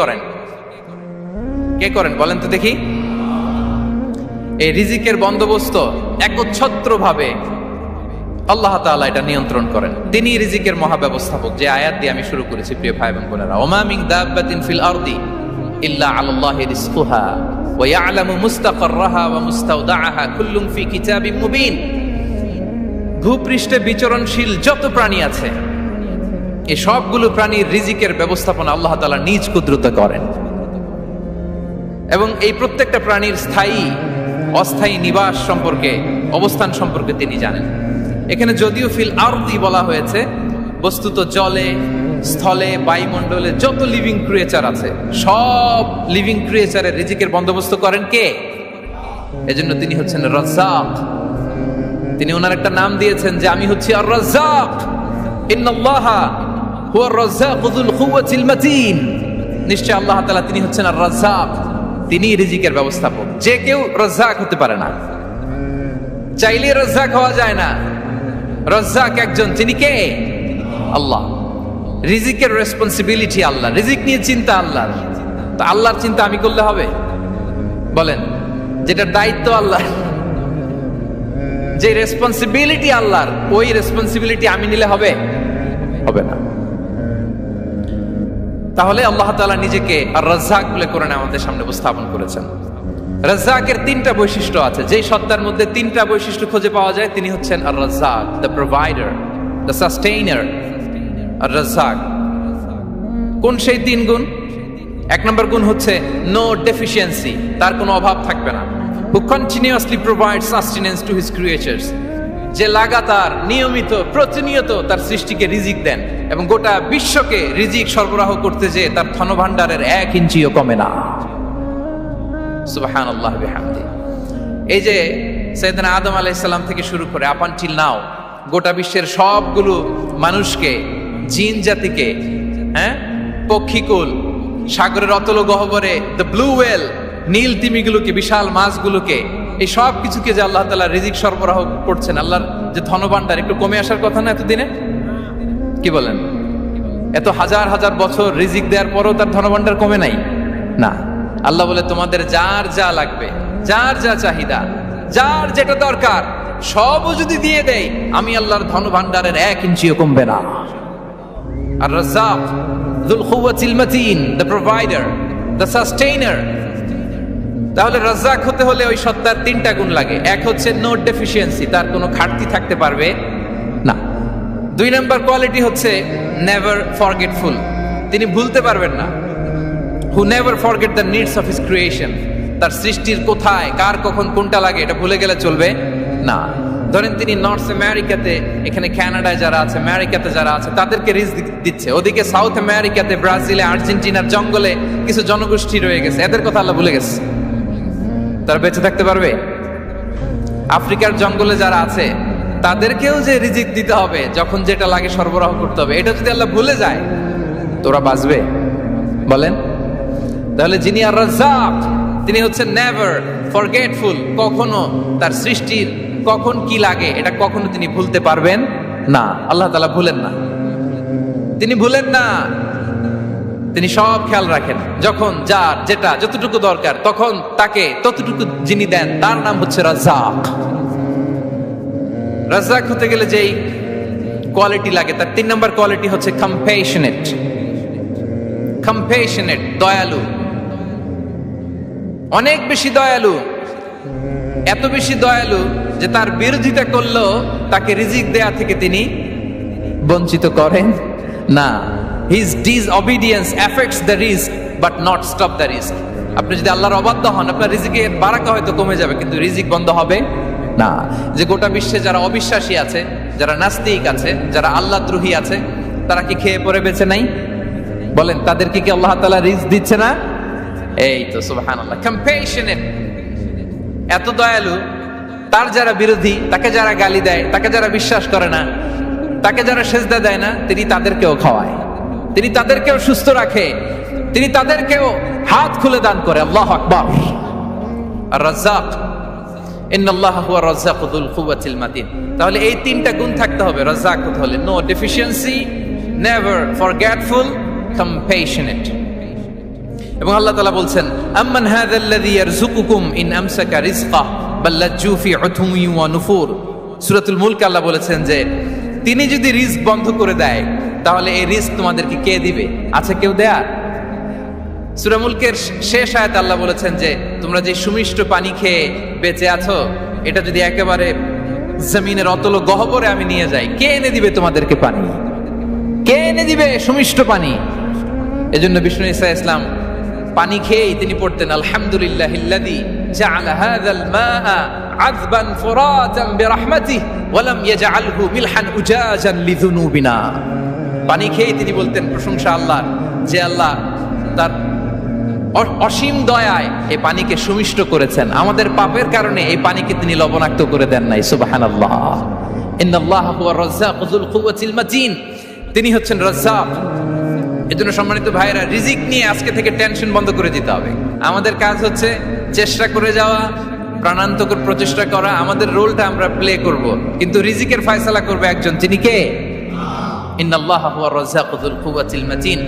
করেন কে করেন বলেন তো দেখি। এই রিজিকের বন্দোবস্ত একচ্ছত্রভাবে আল্লাহ তাআলা এটা নিয়ন্ত্রণ করেন। তিনি রিজিকের মহাব্যবস্থাপক। যে আয়াত দিয়ে আমি শুরু করেছি প্রিয় ভাই এবং বোনেরা, ওমা মিন দাব্বাতিন ফিল আরদি ইল্লা আলাল্লাহি রিজকুহা ওয়া ইয়ালামু মুস্তাকাররাহা ওয়া মুস্তাওদাআহা কুল্লুম ফি কিতাবিম মুবিন। ভূপৃষ্ঠে বিচরণশীল যত প্রাণী আছে এই সবগুলো প্রাণীর রিজিকের ব্যবস্থাপনা আল্লাহ তাআলা নিজ কুদরতে করেন এবং এই প্রত্যেকটা প্রাণীর স্থায়ী অস্থায়ী নিবাস সম্পর্কে, অবস্থান সম্পর্কে তিনি জানেন। এখানে যদিও ফিল আরদি বলা হয়েছে, বস্তুত জলে, স্থলে, বায়ুমণ্ডলে যত লিভিং ক্রিয়েচার আছে সব লিভিং ক্রিয়েচারের রিজিকের বন্দোবস্ত করেন কে? এজন্য তিনি হচ্ছেন রাজ্জাক। তিনি ওনার একটা নাম দিয়েছেন যে আমি হচ্ছি আর রাজ্জাক, ইন্নাল্লাহা হুয়ার রাজ্জাকু যুল কুওয়াতিল মাতিন। নিশ্চয় আল্লাহ তাআলা তিনি হচ্ছেন আর রাজ্জাক, তিনি রিজিকের ব্যবস্থাপক। যে কেউ রাজ্জাক হতে পারে না, চাইলে রাজ্জাক হওয়া যায় না। রাজ্জাক একজন, তিনি কে? আল্লাহ। রিজিকের রেসপন্সিবিলিটি আল্লাহ, রিজিক নিয়ে চিন্তা আল্লাহর। তো আল্লাহর চিন্তা আমি করলে হবে? বলেন, যেটা দায়িত্ব আল্লাহ, যে রেসপন্সিবিলিটি আল্লাহর, ওই রেসপন্সিবিলিটি আমি নিলে হবে? হবে না। তাহলে আল্লাহ তাআলা নিজেকে আর রাজ্জাক বলে কোরআনে আমাদের সামনে উপস্থাপন করেছেন। রাজ্জাকের তিনটা বৈশিষ্ট্য আছে। যেই সত্তার মধ্যে তিনটা বৈশিষ্ট্য খুঁজে পাওয়া যায় তিনি হচ্ছেন আর রাজ্জাক, দ্য প্রোভাইডার, দ্য সাস্টেইনার। আর রাজ্জাক কোন সেই তিন গুণ? এক নম্বর গুণ হচ্ছে নো ডেফিসিয়েন্সি, তার কোনো অভাব থাকবে না। হু continuously provides sustenance to his creatures, যে লাগাতার নিয়মিত প্রতিনিয়ত তার সৃষ্টিকে রিজিক দেন এবং গোটা বিশ্বকে রিজিক সরবরাহ করতে যে তার ধনভাণ্ডারের 1 ইঞ্চিও কমে না। সুবহানাল্লাহ বিহামদি। এই যে সাইয়েদনা আদম আলাইহিস সালাম থেকে শুরু করে আপ আনটিল নাও গোটা বিশ্বের সবগুলো মানুষকে, জিন জাতিকে, পক্ষীকুল, সাগরের অতল গহ্বরে দ্য ব্লু ওয়েল, নীল তিমিগুলোকে, বিশাল মাছগুলোকে, এই সব কিছুকে যে আল্লাহ তাআলা রিজিক সরবরাহ করছেন, আল্লাহর যে ধনভাণ্ডার একটু কমে আসার কথা না এতদিনে? কি বলেন? এত হাজার হাজার বছর রিজিক দেওয়ার পরও তার ধনভাণ্ডার কমে নাই না। আল্লাহ বলে তোমাদের যার যা লাগবে, যার যা চাহিদা, যার যেটা দরকার সবও যদি দিয়ে দেয় আমি আল্লাহর ধনভাণ্ডারের 1 ইঞ্চিও কমবে না। আর Razzak যুল কুওয়াতিল মাতিন, the provider, the sustainer. তাহলে রাজ্জাক হতে হলে ওই সত্তার তিনটা গুণ লাগে। এক হচ্ছে নো ডেফিসিয়েন্সি, তার কোনো ঘাটতি থাকতে পারবে না। 2 নম্বর কোয়ালিটি হচ্ছে নেভার ফরগেটফুল, তিনি ভুলতে পারবেন না। Who never forget the needs of his creation, তার সৃষ্টির কোথায় কার কখন কোনটা লাগে এটা ভুলে গেলে চলবে না। ধরেন তিনি নর্থ আমেরিকাতে, এখানে কানাডায় যারা আছে, আমেরিকাতে যারা আছে তাদেরকে রিজিক দিচ্ছে। ওদিকে সাউথ আমেরিকাতে, ব্রাজিলে, আর্জেন্টিনার জঙ্গলে কিছু জনগোষ্ঠী রয়ে গেছে, এদের কথা আল্লাহ ভুলে গেছে। তারা বেঁচে থাকতে পারবে? আফ্রিকার জঙ্গলে যারা আছে তাদেরকেও যে রিজিক দিতে হবে, যখন যেটা লাগে সরবরাহ করতে হবে, এটা যদি আল্লাহ ভুলে যায় তোরা বাঁচবে? বলেন। তাহলে যিনি আর রাজ্জাক তিনি হচ্ছেন নেভার ফরগেটফুল, কখনো তার সৃষ্টির কখন কি লাগে এটা কখনো তিনি ভুলতে পারবেন না। আল্লাহ তাআলা ভুলেন না, তিনি ভুলেন না, তিনি সব খেয়াল রাখেন। যখন যার যেটা যতটুকু দরকার তখন তাকে ততটুকু যিনি দেন তার নাম হচ্ছে রাজ্জাক। রাজ্জাক হতে গেলে যেই কোয়ালিটি লাগে তার 3 নম্বর কোয়ালিটি হচ্ছে কম্প্যাশনেট। কম্প্যাশনেট, দয়ালু, অনেক বেশি দয়ালু। এত বেশি দয়ালু যে তার বিরোধিতা করলেও তাকে রিজিক দেয়া থেকে তিনি বঞ্চিত করেন না। His disobedience affects the risk but not stop the risk. আপনি যদি আল্লাহর অবাধ্য হন আপনার রিজিকের বারাকা হয়তো কমে যাবে কিন্তু রিজিক বন্ধ হবে না। যে গোটা বিশ্বে যারা অবিশ্বাসী আছে, যারা নাস্তিক আছে, যারা আল্লাহদ্রোহী আছে, তারা কি খেয়ে পরে বেঁচে নাই? বলেন, তাদেরকে কি আল্লাহ তাআলা রিজিক দিচ্ছে না? এই তো সুবহানাল্লাহ। কম্প্যাশনেট, এত দয়ালু, তার যারা বিরোধী, তাকে যারা গালি দেয়, তাকে যারা বিশ্বাস করে না, তাকে যারা সেজদা দেয় না, তিনি তাদেরকেও খাওয়ায়, তিনি তাদেরকেও সুস্থ রাখে, তিনি তাদেরকেও হাত খুলে দান করে। আল্লাহু আকবার। আর রাজ্জাক, ইন্নাল্লাহা হুয়া রাজ্জাকু যুল কুওয়াতিল মাতিন। তাহলে এই তিনটা গুণ থাকতে হবে রাজ্জাক হতে হলে। No deficiency, never forgetful, compassionate. এবং আল্লাহ তাআলা বলছেন আম্মান হাযাল্লাযী ইয়ারযুকুকুম ইন আমসাকা রিজকাহ বাল লাজ্জু ফি উতুমি ওয়া নুফুর। সূরাতুল মুলক আল্লাহ বলেছেন যে তিনি যদি রিজক বন্ধ করে দেয় তাহলে এই রিজক তোমাদেরকে কে দিবে? আছে কেউ দেয়ার? সূরা মুলকের শেষ আয়াতে আল্লাহ বলেছেন যে তোমরা যে সুমিষ্ট পানি খেয়ে বেঁচে আছো, এটা যদি একেবারে জমিনের অতল গহ্বরে আমি নিয়ে যাই, কে এনে দিবে তোমাদেরকে পানি? কে এনে দিবে সুমিষ্ট পানি? এজন্য বিষ্ণু ঈসা ইসলাম পানি খেয়েই তিনি পড়তেন আলহামদুলিল্লাহিল্লাযী জাআলা হাযাল মাআ আযবান ফুরাতান বিরাহমাতিহি ওয়া লাম ইয়াজআলহু মিলহান উজাজান লিযুনুবিনা। পানি খেয়েই তিনি বলতেন প্রশংসা আল্লাহর, যে আল্লাহ তার অসীম দয়ায় এই পানিকে সুমিষ্ট করেছেন, আমাদের পাপের কারণে এই পানিকে তিনি লবণাক্ত করে দেন নাই। সুবহানাল্লাহ। ইন্নাল্লাহা হুয়ার রাজ্জাকু যুল কুওয়াতিল মাতিন। তিনি হচ্ছেন রাজ্জাক। এজন্য সম্মানিত ভাইরা, রিজিক নিয়ে আজকে থেকে টেনশন বন্ধ করে দিতে হবে। আমাদের কাজ হচ্ছে চেষ্টা করে যাওয়া, প্রাণান্তকর প্রচেষ্টা করা, আমাদের রোলটা আমরা প্লে করব, কিন্তু রিজিকের ফয়সালা করবে একজন, তিনি কে? ইন্নাল্লাহা হুয়ার রাজ্জাকু যুল কুওয়াতিল মাতিন।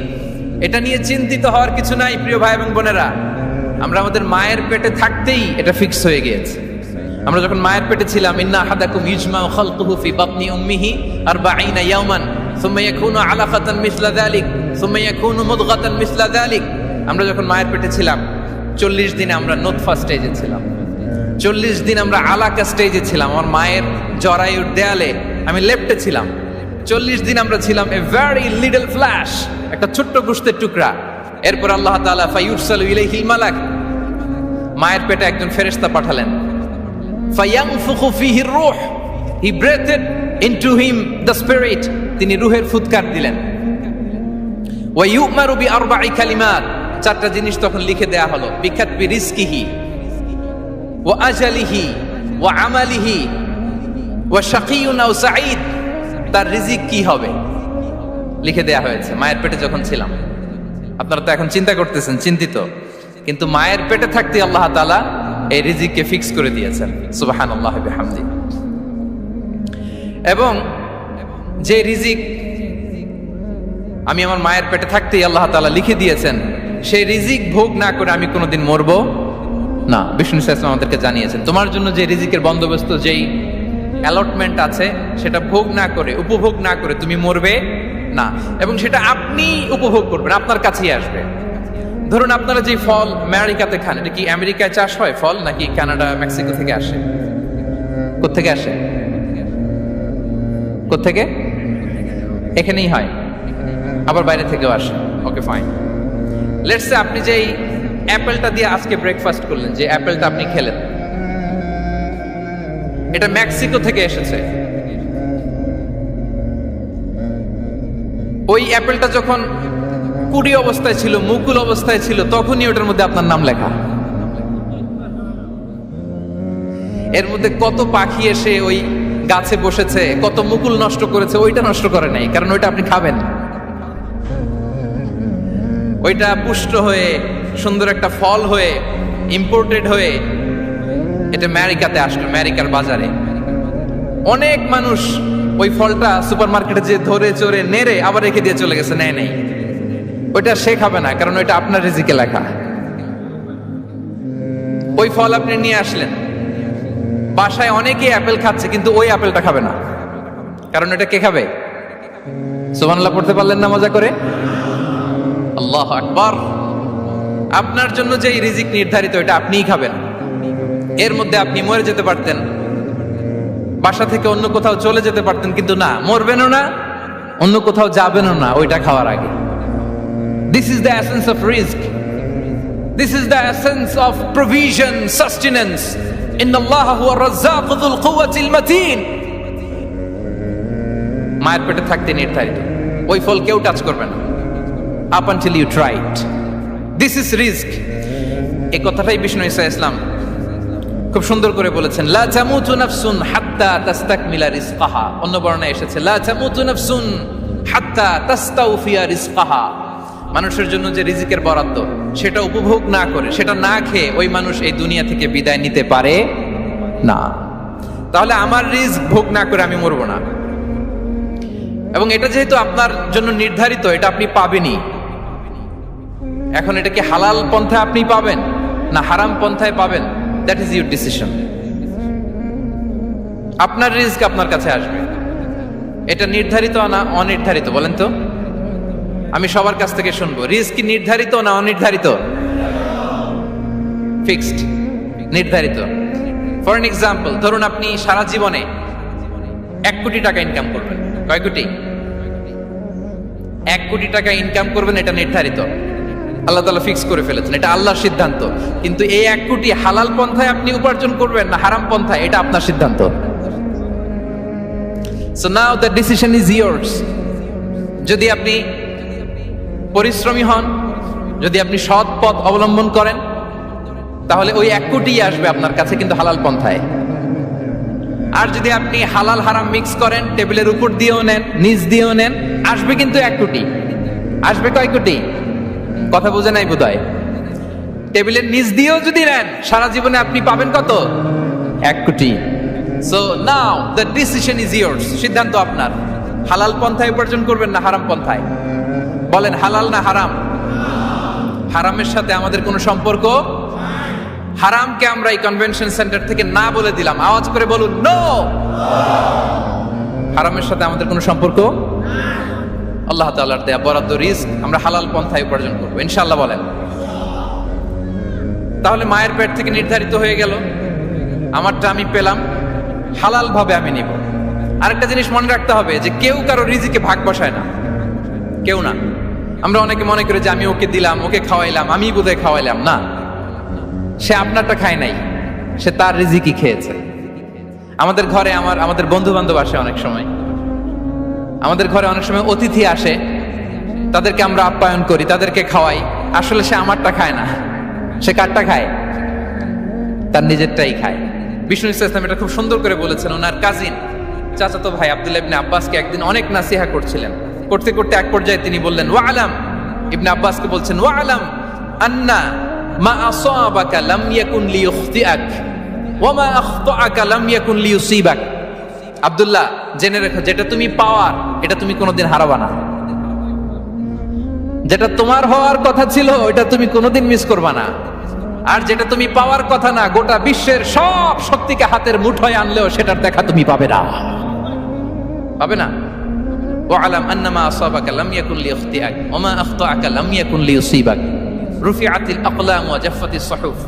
এটা নিয়ে চিন্তিত হওয়ার কিছু নাই প্রিয় ভাই এবং বোনেরা। আমরা আমাদের মায়ের পেটে থাকতেই এটা ফিক্স হয়ে গিয়েছে। আমরা যখন মায়ের পেটে ছিলাম, ইন্না আহাদাকুম ইজমাউ খালকুহু ফি বাতনি উম্মিহি 40 ইয়াওমান সুম্মা ইয়াকুনু আলাকাতান মিসলা যালিক সুম্মা ইয়াকুনু মুদগাতান মিসলা যালিক। আমরা যখন মায়ের পেটে ছিলাম 40 দিনে আমরা নুতফা স্টেজে ছিলাম, 40 দিন আমরা আলাকা স্টেজে ছিলাম। আমার মায়ের জরায়ুর দেয়ালে আমি লেপ্টে ছিলাম। 40 দিন আমরা ছিলাম এ ভেরি লিটল ফ্ল্যাশ, একটা ছোট্ট গোশতের টুকরা। এরপর আল্লাহ তাআলা ফায়ুরসালু ইলাইহিল মালাক, মায়ের পেটে একজন ফেরেশতা পাঠালেন। ফায়ানফুখু ফিহির রূহ, he breathed into him the spirit, তিনি রূহের ফুৎকার দিলেন। ওয়া ইউমারু বিআরবা'i কালিমাত, 4টা জিনিস তখন লিখে দেয়া হলো। বিকাতবি রিজকিহি ওয়া আজালিহি ওয়া আমালিহি ওয়া শাকিয়ুন আও সাঈদ, তার রিজিক কি হবে লিখে দেয়া হয়েছে মায়ের পেটে যখন ছিলাম। আপনারা তো এখন চিন্তা করতেছেন, চিন্তিত, কিন্তু মায়ের পেটে থাকতে আল্লাহ তাআলা এই রিজিককে ফিক্স করে দিয়েছেন। সুবহানাল্লাহ বিহামদি। এবং যে রিজিক আমি আমার মায়ের পেটে থাকতেই আল্লাহ তাআলা লিখে দিয়েছেন, সেই রিজিক ভোগ না করে আমি কোনোদিন মরবো না। বিষ্ণু ইসলাম আমাদেরকে জানিয়েছেন তোমার জন্য যে রিজিকের বন্দোবস্ত, যেই অ্যালটমেন্ট আছে, সেটা ভোগ না করে, উপভোগ না করে তুমি মরবে না। এবং সেটা আপনি উপভোগ করবেন, আপনার কাছেই আসবে। ধরুন আপনারা যে ফল আমেরিকাতে খান, এটা কি আমেরিকায় চাষ হয় ফল, নাকি কানাডা মেক্সিকো থেকে আসে? কোত্থেকে আসে? কোত্থেকে? এখানেই হয়, আবার বাইরে থেকেও আসে। Okay fine. লেটস সে আপনি যেই অ্যাপেলটা দিয়ে আজকে ব্রেকফাস্ট করলেন, যে অ্যাপেলটা আপনি খেলেন, এটা মেক্সিকো থেকে এসেছে। ওই অ্যাপেলটা যখন কুড়ি অবস্থায় ছিল, মুকুল অবস্থায় ছিল, তখনই ওটার মধ্যে আপনার নাম লেখা। এর মধ্যে কত পাখি এসে ওই গাছে বসেছে, কত মুকুল নষ্ট করেছে, ওইটা নষ্ট করে নাই, কারণ ওইটা আপনি খাবেন। ওইটা পুষ্ট হয়ে সুন্দর একটা ফল হয়ে ইম্পোর্টেড হয়ে এটা আমেরিকাতে আসলো, আমেরিকার বাজারে। অনেক মানুষ ওই ফলটা সুপার মার্কেটে যে ধরে চড়ে নেড়ে আবার রেখে দিয়ে চলে গেছে, নেয় নাই। ওইটা সে খাবে না, কারণ ওইটা আপনার রিজিকে লেখা। ওই ফল আপনি নিয়ে আসলেন, বাসায় অনেকে অ্যাপেল খাচ্ছে, কিন্তু ওই অ্যাপেলটা খাবে না, কারণ এটা কে খাবে? সুবহানাল্লাহ পড়তে পারলেন না মজা করে? আল্লাহু আকবার। আপনার জন্য যে রিজিক নির্ধারিত, এটা আপনিই খাবেন। এর মধ্যে আপনি মরে যেতে পারতেন, বাসা থেকে অন্য কোথাও চলে যেতে পারতেন, কিন্তু না, মরবেনও না, অন্য কোথাও যাবেনও না ওইটা খাওয়ার আগে। This is the essence of rizq. This is the essence of provision, sustenance. Inna Allah huwa ar-razzaq dhul quwwati al-matin. মায়ের পেটে থাকতে নির্ধারিত, ওই ফল কেউ টাচ করবে না up until you try it. This is rizq. এই কথাটাই বিষ্ণু ঈসা ইসলাম খুব সুন্দর করে বলেছেন, লা তামুতু নাফসুন হাত্তা তাস্তাকমিলা রিজকাহা। অন্য বর্ণনায় এসেছে লা তামুতু নাফসুন হাত্তা তাস্তাউফিয়া রিজকাহা। মানুষের জন্য যে রিজিকের বরাদ্দ, সেটা উপভোগ না করে, সেটা না খেয়ে ওই মানুষ এই দুনিয়া থেকে বিদায় নিতে পারে না। তাহলে আমার রিজক ভোগ না করে আমি মরবো না। এবং এটা যেহেতু আপনার জন্য নির্ধারিত, এটা আপনি পাবেনই। এখন এটা কি হালাল পন্থায় আপনি পাবেন না হারাম পন্থায় পাবেন, দ্যাট ইজ ইউর ডিসিশন। আপনার রিস্ক আপনার কাছে আসবে, এটা নির্ধারিত না অনির্ধারিত? বলেন তো, আমি সবার কাছ থেকে শুনবো, রিস্ক কি নির্ধারিত না অনির্ধারিত? ফিক্সড, নির্ধারিত। ফর এন এক্সাম্পল, ধরুন আপনি সারা জীবনে 1 কোটি টাকা ইনকাম করবেন। কয় কোটি? 1 কোটি টাকা ইনকাম করবেন, এটা নির্ধারিত, আল্লাহ তাআলা ফিক্স করে ফেলেছেন, এটা আল্লাহর সিদ্ধান্ত। কিন্তু এই 1 কোটি হালাল পন্থায় আপনি উপার্জন করবেন না হারাম পন্থায়, এটা আপনার সিদ্ধান্ত। So now the decision is yours. যদি আপনি পরিশ্রমী হন, যদি আপনি সৎ পথ অবলম্বন করেন, তাহলে ওই 1 কোটি আসবে আপনার কাছে, কিন্তু হালাল পন্থায়। আর যদি আপনি হালাল হারাম মিক্স করেন, টেবিলের উপর দিয়েও নেন নিচ দিয়েও নেন, আসবে কিন্তু 1 কোটি। আসবে কয় কোটি? কথা বুঝে নাই বোধহয়। টেবিলের নিচ দিয়েও যদি নেন, সারা জীবনে আপনি পাবেন কত? 1 কোটি। So now the decision is yours. সিদ্ধান্ত আপনার, হালাল পন্থায় উপার্জন করবেন না হারাম পন্থায়? বলেন, হালাল না হারাম? হারামের সাথে আমাদের কোনো সম্পর্ক? হারামকে আমরা এই কনভেনশন সেন্টার থেকে না বলে দিলাম, আওয়াজ করে বলুন নো। হারামের সাথে আমাদের কোনো সম্পর্ক? আল্লাহ তাআলার দেয়া বরাদ্দ রিস্ক আমরা হালাল পন্থায় উপার্জন করবো ইনশাআল্লাহ। বলেন, তাহলে মায়ের পেট থেকে নির্ধারিত হয়ে গেল, আমারটা আমি পেলাম, হালাল ভাবে আমি নিব। আরেকটা জিনিস মনে রাখতে হবে যে কেউ কারো রিজিকে ভাগ বসায় না, কেউ না। আমরা অনেকে মনে করি যে আমি ওকে দিলাম, ওকে খাওয়াইলাম, আমি বোধহয় খাওয়াইলাম। না, সে আপনারটা খায় নাই, সে তার রিজিকই খেয়েছে। আমাদের ঘরে আমাদের বন্ধু বান্ধব আসে অনেক সময়, আমাদের ঘরে অনেক সময় অতিথি আসে, তাদেরকে আমরা আপ্যায়ন করি, তাদেরকে খাওয়াই, আসলে সে আমারটা খায় না, সে কারটা খায়? তার নিজেরটাই খায়। বিষ্ণু ইসলাম এটা খুব সুন্দর করে বলেছেন। ওনার কাজিন চাচাতো ভাই আব্দুল্লাহ ইবনে আব্বাসকে একদিন অনেক নাসিহা করছিলেন, করতে করতে এক পর্যায়ে তিনি বললেন, ওয়া আলাম, ইবনে আব্বাসকে বলছেন, ওয়া আলাম আন্না মা আসাবাকা লাম ইয়াকুন লিইখতিআক ওয়া মা আখতাআকা লাম ইয়াকুন লিইউসিবাক। আব্দুল্লাহ, জেনে রেখো, যেটা তুমি পাওয়ার এটা তুমি কোনোদিন হারাবা না। যেটা তোমার হওয়ার কথা ছিল ওটা তুমি কোনোদিন মিস করবা না। আর যেটা তুমি পাওয়ার কথা না, গোটা বিশ্বের সব শক্তিকে হাতের মুঠোয় আনলেও সেটার দেখা তুমি পাবে না, পাবে না। ওয়া আলাম আন্নামা আসাবাকা লাম ইয়াকুন লিইখতিআক ওয়া মা আখতাআকা লাম ইয়াকুন লিইউসিবাক রুফিআতিল আকলাম ওয়া জাফফাতিস সুহুফ।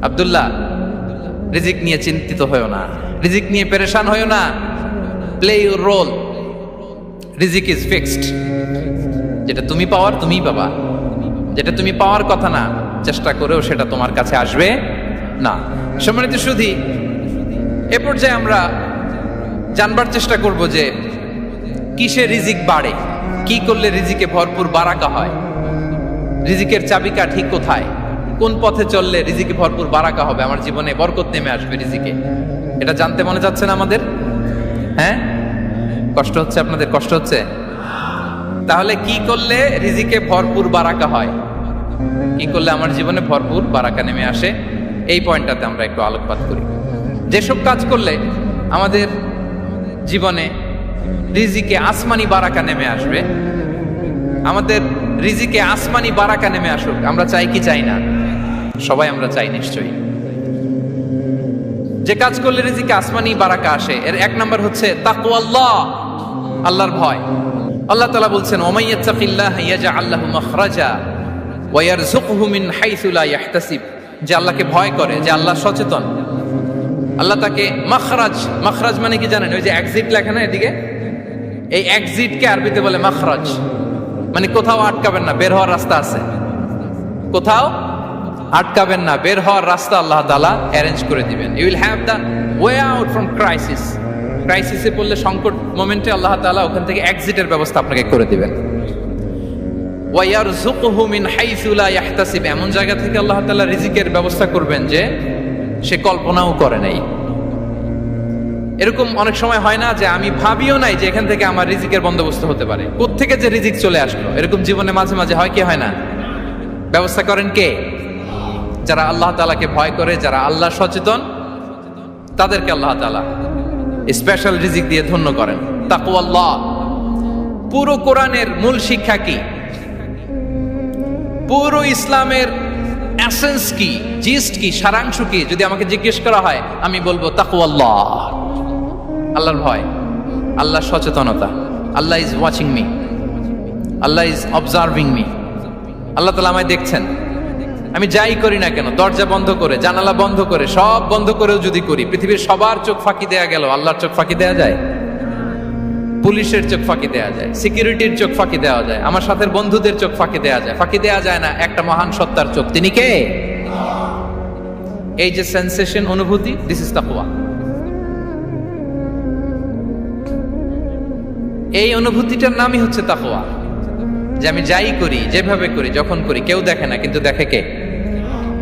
আব্দুল্লাহ, রিজিক নিয়ে চিন্তিত হয়ো না, রিজিক নিয়ে পেরেশান হয়ো না, প্লে ইউর রোল, রিজিক ইজ ফিক্সড। যেটা তুমি পাওয়ার তুমিই পাবা, যেটা তুমি পাওয়ার কথা না, চেষ্টা করেও সেটা তোমার কাছে আসবে না। সম্মানিত সুধী, এ পর্যায়ে আমরা জানবার চেষ্টা করব যে কিসে রিজিক বাড়ে, কি করলে রিজিকে ভরপুর বারাকা হয়, রিজিকের চাবিকাঠি কোথায়, কোন পথে চললে রিজিকে ভরপুর বারাকা হবে, আমার জীবনে বরকত নেমে আসবে রিজিকে। এটা জানতে মনে যাচ্ছে না আমাদের? হ্যাঁ, কষ্ট হচ্ছে আপনাদের? কষ্ট হচ্ছে? তাহলে কি করলে রিজিকে ভরপুর বারাকা হয়, কি করলে আমার জীবনে ভরপুর বারাকা নেমে আসে, এই পয়েন্টটাতে আমরা একটু আলোকপাত করি। যেসব কাজ করলে আমাদের জীবনে রিজিকে আসমানি বারাকা নেমে আসবে, আমাদের রিজিকে আসমানি বারাকা নেমে আসুক, আমরা চাই কি চাই না? সবাই আমরা চাই নিশ্চয়ই। যে কাজ করলে রিজিকে আসমানি বারাকা আসে, এর 1 নাম্বার হচ্ছে তাকওয়াল্লাহ, আল্লাহর ভয়। আল্লাহ তাআলা বলছেন, ওয়া মাইয়াত্তাকিল্লাহা ইয়াজআল লাহু মাখরাজা ওয়া ইয়ারযুকহু মিন হাইসু লা ইয়াহতাসিব। যে আল্লাহকে ভয় করে, যে আল্লাহ সচেতন, আল্লাহ তাকে মাখরাজ, মাখরাজ মানে কি জানেন? ওই যে এক্সিট লেখা না এদিকে, এই এক্সিটকে আরবিতে বলে মাখরাজ, মানে কোথাও আটকাবেন না, বের হওয়ার রাস্তা আছে, কোথাও আটকাবেন না, বের হওয়ার রাস্তা আল্লাহ তাআলা অ্যারেঞ্জ করে দিবেন। You will have the way out from crisis. ক্রাইসিসে পড়লে, সংকট মোমেন্টে আল্লাহ তাআলা ওখান থেকে এক্সিটের ব্যবস্থা আপনাকে করে দিবেন। ওয়া ইয়ারযুকহু মিন হাইসু লা ইয়াহতাসিব, এমন জায়গা থেকে আল্লাহ তাআলা রিজিকের ব্যবস্থা করবেন যে সে কল্পনাও করে নাই। এরকম অনেক সময় হয় না যে আমি ভাবিও নাই যে এখান থেকে আমার রিজিকের বন্দোবস্ত হতে পারে, কোত্থেকে যে রিজিক চলে আসলো, এরকম জীবনে মাঝে মাঝে হয় কি হয় না? ব্যবস্থা করেন কে? যারা আল্লাহ তাআলাকে ভয় করে, যারা আল্লাহ সচেতন, তাদেরকে আল্লাহ তাআলা স্পেশাল রিজিক দিয়ে ধন্য করেন। তাকওয়াল্লাহ। পুরো কোরআনের মূল শিক্ষা কি? পুরো ইসলামের এসেন্স কি, জিস্ট কি, সারাংশ কি যদি আমাকে জিজ্ঞেস করা হয়, আমি বলবো তাকওয়াল্লাহ, আল্লাহর ভয়, আল্লাহর সচেতনতা। Allah is watching me, Allah is observing me. Allah তাআলা আমায় দেখছেন। আমি যাই করি না কেন, দরজা বন্ধ করে, জানালা বন্ধ করে, সব বন্ধ করেও যদি করি, পৃথিবীর সবার চোখ ফাঁকি দেয়া গেল, আল্লাহর চোখ ফাঁকি দেয়া যায়? পুলিশের চোখ ফাঁকি দেয়া যায়, সিকিউরিটির চোখ ফাঁকি দেওয়া যায়, আমার সাথে বন্ধুদের চোখ ফাঁকি দেয়া যায়, ফাঁকি দেয়া যায় না একটা মহান সত্তার চোখ। তিনি কে? এই যে সেন্সেশন, অনুভূতি, দিস ইজ তাকওয়া। এই অনুভূতিটার নামই হচ্ছে তাকওয়া। যে আমি যাই করি, যেভাবে করি, যখন করি, কেউ দেখে না, কিন্তু দেখে কে?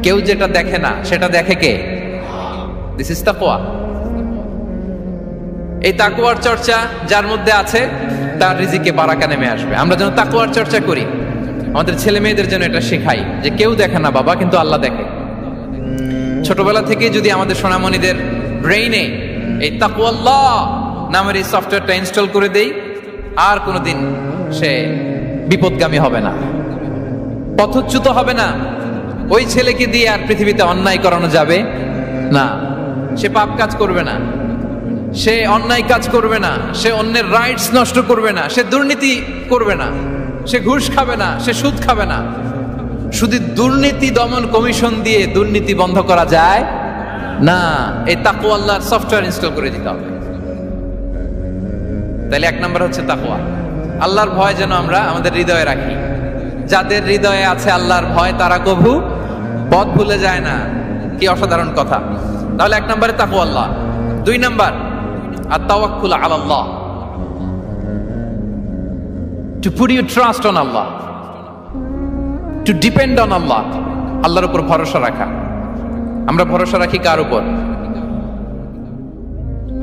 কেউ যেটা দেখে না সেটা দেখে কে? দিস ইজ তাকওয়া। এই তাকওয়ার চর্চা যার মধ্যে আছে তার রিজিকে বারাকা নেমে আসবে। আমরা যেন তাকওয়ার চর্চা করি, আমাদের ছেলে মেয়েদের জন্য এটা শেখাই যে কেউ দেখে না বাবা, কিন্তু আল্লাহ দেখে। ছোটবেলা থেকে যদি আমাদের সোনামণিদের ব্রেইনে এই তাকওয়াল্লাহ নামের এই সফটওয়্যারটা ইনস্টল করে দেই, আর কোনোদিন সে বিপদগামী হবে না, পথচ্যুত হবে না। ওই ছেলেকে দিয়ে আর পৃথিবীতে অন্যায় করানো যাবে না, সে পাপ কাজ করবে না, সে অন্যায় কাজ করবে না, সে অন্যের রাইটস নষ্ট করবে না, সে দুর্নীতি করবে না, সে ঘুষ খাবে না, সে সুদ খাবে না। শুধু দুর্নীতি দমন কমিশন দিয়ে দুর্নীতি বন্ধ করা যায় না, এই তাকওয়া আল্লাহর সফটওয়্যার ইনস্টল করে দিতে হবে। তাহলে এক নম্বর হচ্ছে তাকওয়া। আল্লাহর ভয় যেন আমরা আমাদের হৃদয়ে রাখি। যাদের হৃদয়ে আছে আল্লাহর ভয়, তারা কভু পথ ভুলে যায় না। কি অসাধারণ কথা! তাহলে এক নম্বরে তাকওয়া আল্লাহ। দুই নম্বর আত-তাওয়াক্কুল আলাল্লাহ, to put your trust on Allah, to depend on Allah, আল্লাহর উপর ভরসা রাখা। আমরা ভরসা রাখি কার উপর?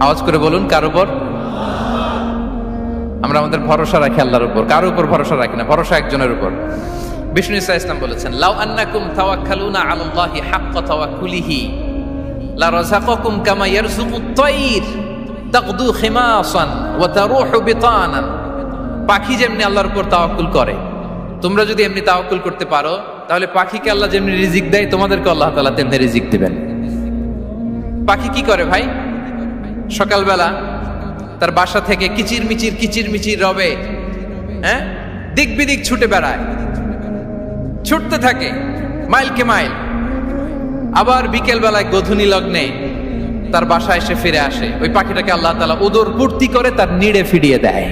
আওয়াজ করে বলুন, কার উপর? আমরা আমাদের ভরসা রাখি আল্লাহর উপর, কার উপর ভরসা রাখি না। ভরসা একজনের উপর। বিষ্ণু ইসা ইসলাম বলেছেন, লাউ আন্নাকুম তাওয়াক্কালুনা আলাল্লাহি হাক্কা তাওয়াক্কুলিহি লা রাযাকাকুম কামা ইয়ারযুকুত তায়র তাকদু খিমাসান ওয়া তারুহু বিতানান। পাখি যেমনি আল্লাহর উপর তাওয়াক্কুল করে, তোমরা যদি এমনি তাওয়াক্কুল করতে পারো, তাহলে পাখিকে আল্লাহ যেমনি রিজিক দেয়, তোমাদেরকে আল্লাহ তাআলা তেমনি রিজিক দিবেন। পাখি কি করে ভাই? সকালবেলা তার বাসা থেকে কিচির মিচির রবে, হ্যাঁ, দিক বিদিক ছুটে বেড়ায়, ছুটতে থাকে মাইলকে মাইল। আবার বিকেল বেলায় গোধূলি লগ্নে তার বাসায় এসে ফিরে আসে। ওই পাখিটাকে আল্লাহ তাআলা উদর পূর্তি করে তার নিড়ে ফিরিয়ে দেয়।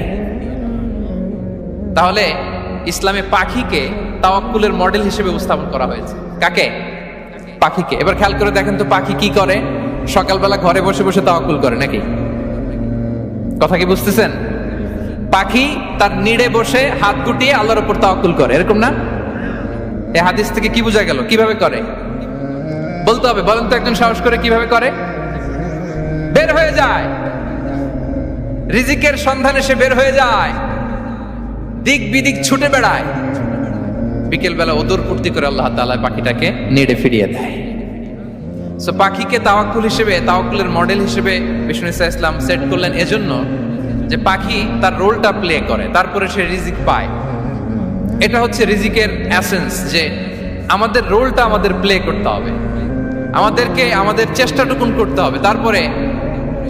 তাহলে ইসলামে পাখিকে তাওয়াক্কুলের মডেল হিসেবে উপস্থাপন করা হয়েছে। কাকে? পাখিকে। এবার খেয়াল করে দেখেন তো, পাখি কি করে? সকালবেলা ঘরে বসে বসে তাওয়াক্কুল করে নাকি? কথা কি বুঝতেছেন? পাখি তার নিড়ে বসে হাত গুটিয়ে আল্লাহর উপর তাওয়াক্কুল করে, এরকম না? এই হাদিস থেকে কি বোঝা গেল? কিভাবে করে বলতে হবে, বলেন তো একজন সাহস করে কিভাবে করে? বের হয়ে যায়, রিজিকের সন্ধানে সে বের হয়ে যায়, দিক বিদিক ছুটে বেড়ায়, বিকেল বেলা ওদর পূর্তি করে আল্লাহ তাআলা পাখিটাকে নেড়ে ফিরিয়ে দেয়। সো পাখিকে তাওয়াক্কুল হিসেবে, তাওয়াক্কুলের মডেল হিসেবে বিষ্ণু ইসা ইসলাম সেট করলেন এজন্য যে পাখি তার রোলটা প্লে করে, তারপরে সে রিজিক পায়। এটা হচ্ছে রিজিকের এসেন্স, যে আমাদের রোলটা আমাদের প্লে করতে হবে, আমাদেরকে আমাদের চেষ্টাটুকুন করতে হবে, তারপরে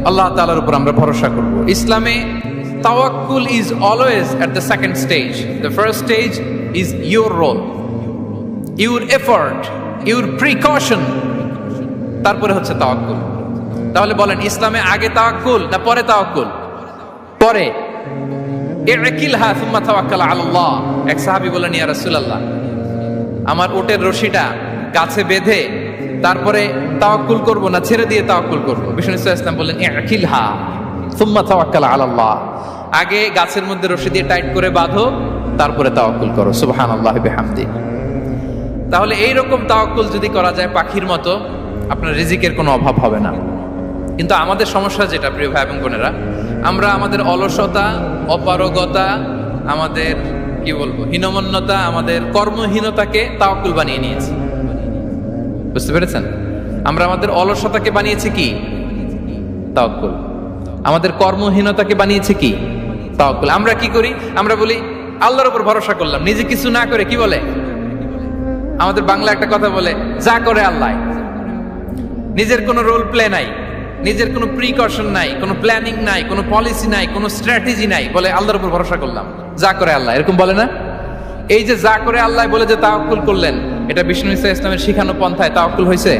আল্লাহ তাআলার উপর আমরা ভরসা করব। ইসলামে তাওয়াক্কুল is always at the second stage. The first stage is your role, your effort, your precaution. তারপরে হচ্ছে তাওয়াক্কুল। তাহলে বলেন, ইসলামে আগে তাওয়াক্কুল না পরে তাওয়াক্কুল? পরে। ইকিলহা সুম্মা তাওয়াক্কাল আলাল্লাহ। এক সাহাবী বলেন, ইয়া রাসূলুল্লাহ, আমার উটের রশিটা গাছে বেঁধে তারপরে তাওয়াক্কুল করব না ছেড়ে দিয়ে তাওয়াক্কুল করব? বিষ্ণু ইসলাম বললেন, ইকিলহা সুম্মা তাওয়াক্কাল আলাল্লাহ। আগে গাছের মধ্যে রশি দিয়ে টাইট করে বাঁধো, তারপরে তাওয়াক্কুল করো। সুবহানাল্লাহি বিহামদি। তাহলে এইরকম তাওয়াক্কুল যদি করা যায় পাখির মতো, আপনার রিজিকের কোনো অভাব হবে না। কিন্তু আমাদের সমস্যা যেটা, প্রিয় ভাই এবং বোনেরা, আমরা আমাদের অলসতা, অপারগতা, আমাদের কি বলবো, হীনমন্যতা, আমাদের কর্মহীনতাকে তাওয়াক্কুল বানিয়ে নিয়েছি। বুঝতে পেরেছেন? আমরা আমাদের অলসতাকে বানিয়েছি কি? তাওয়াক্কুল। আমাদের কর্মহীনতাকে বানিয়েছে কি? তাওয়াক্কুল। আমরা কি করি? আমরা বলি আল্লাহর উপর ভরসা করলাম, নিজে কিছু না করে কি বলে? আমাদের বাংলা একটা কথা বলে, যা করে আল্লাহ। নিজের কোনো রোল প্লে নাই, নিজের কোনো প্রিকশন নাই, কোনো প্ল্যানিং নাই, কোনো পলিসি নাই, কোনো স্ট্র্যাটেজি নাই, বলে আল্লাহর উপর ভরসা করলাম, যা করে আল্লাহ, এরকম বলে না? এই যে যা করে আল্লাহ বলে যে তাওয়াক্কুল করলেন, এটা বিষ্ণু ঈসা ইসলামের শিখানো পন্থায় তাওয়াক্কুল হয়েছে?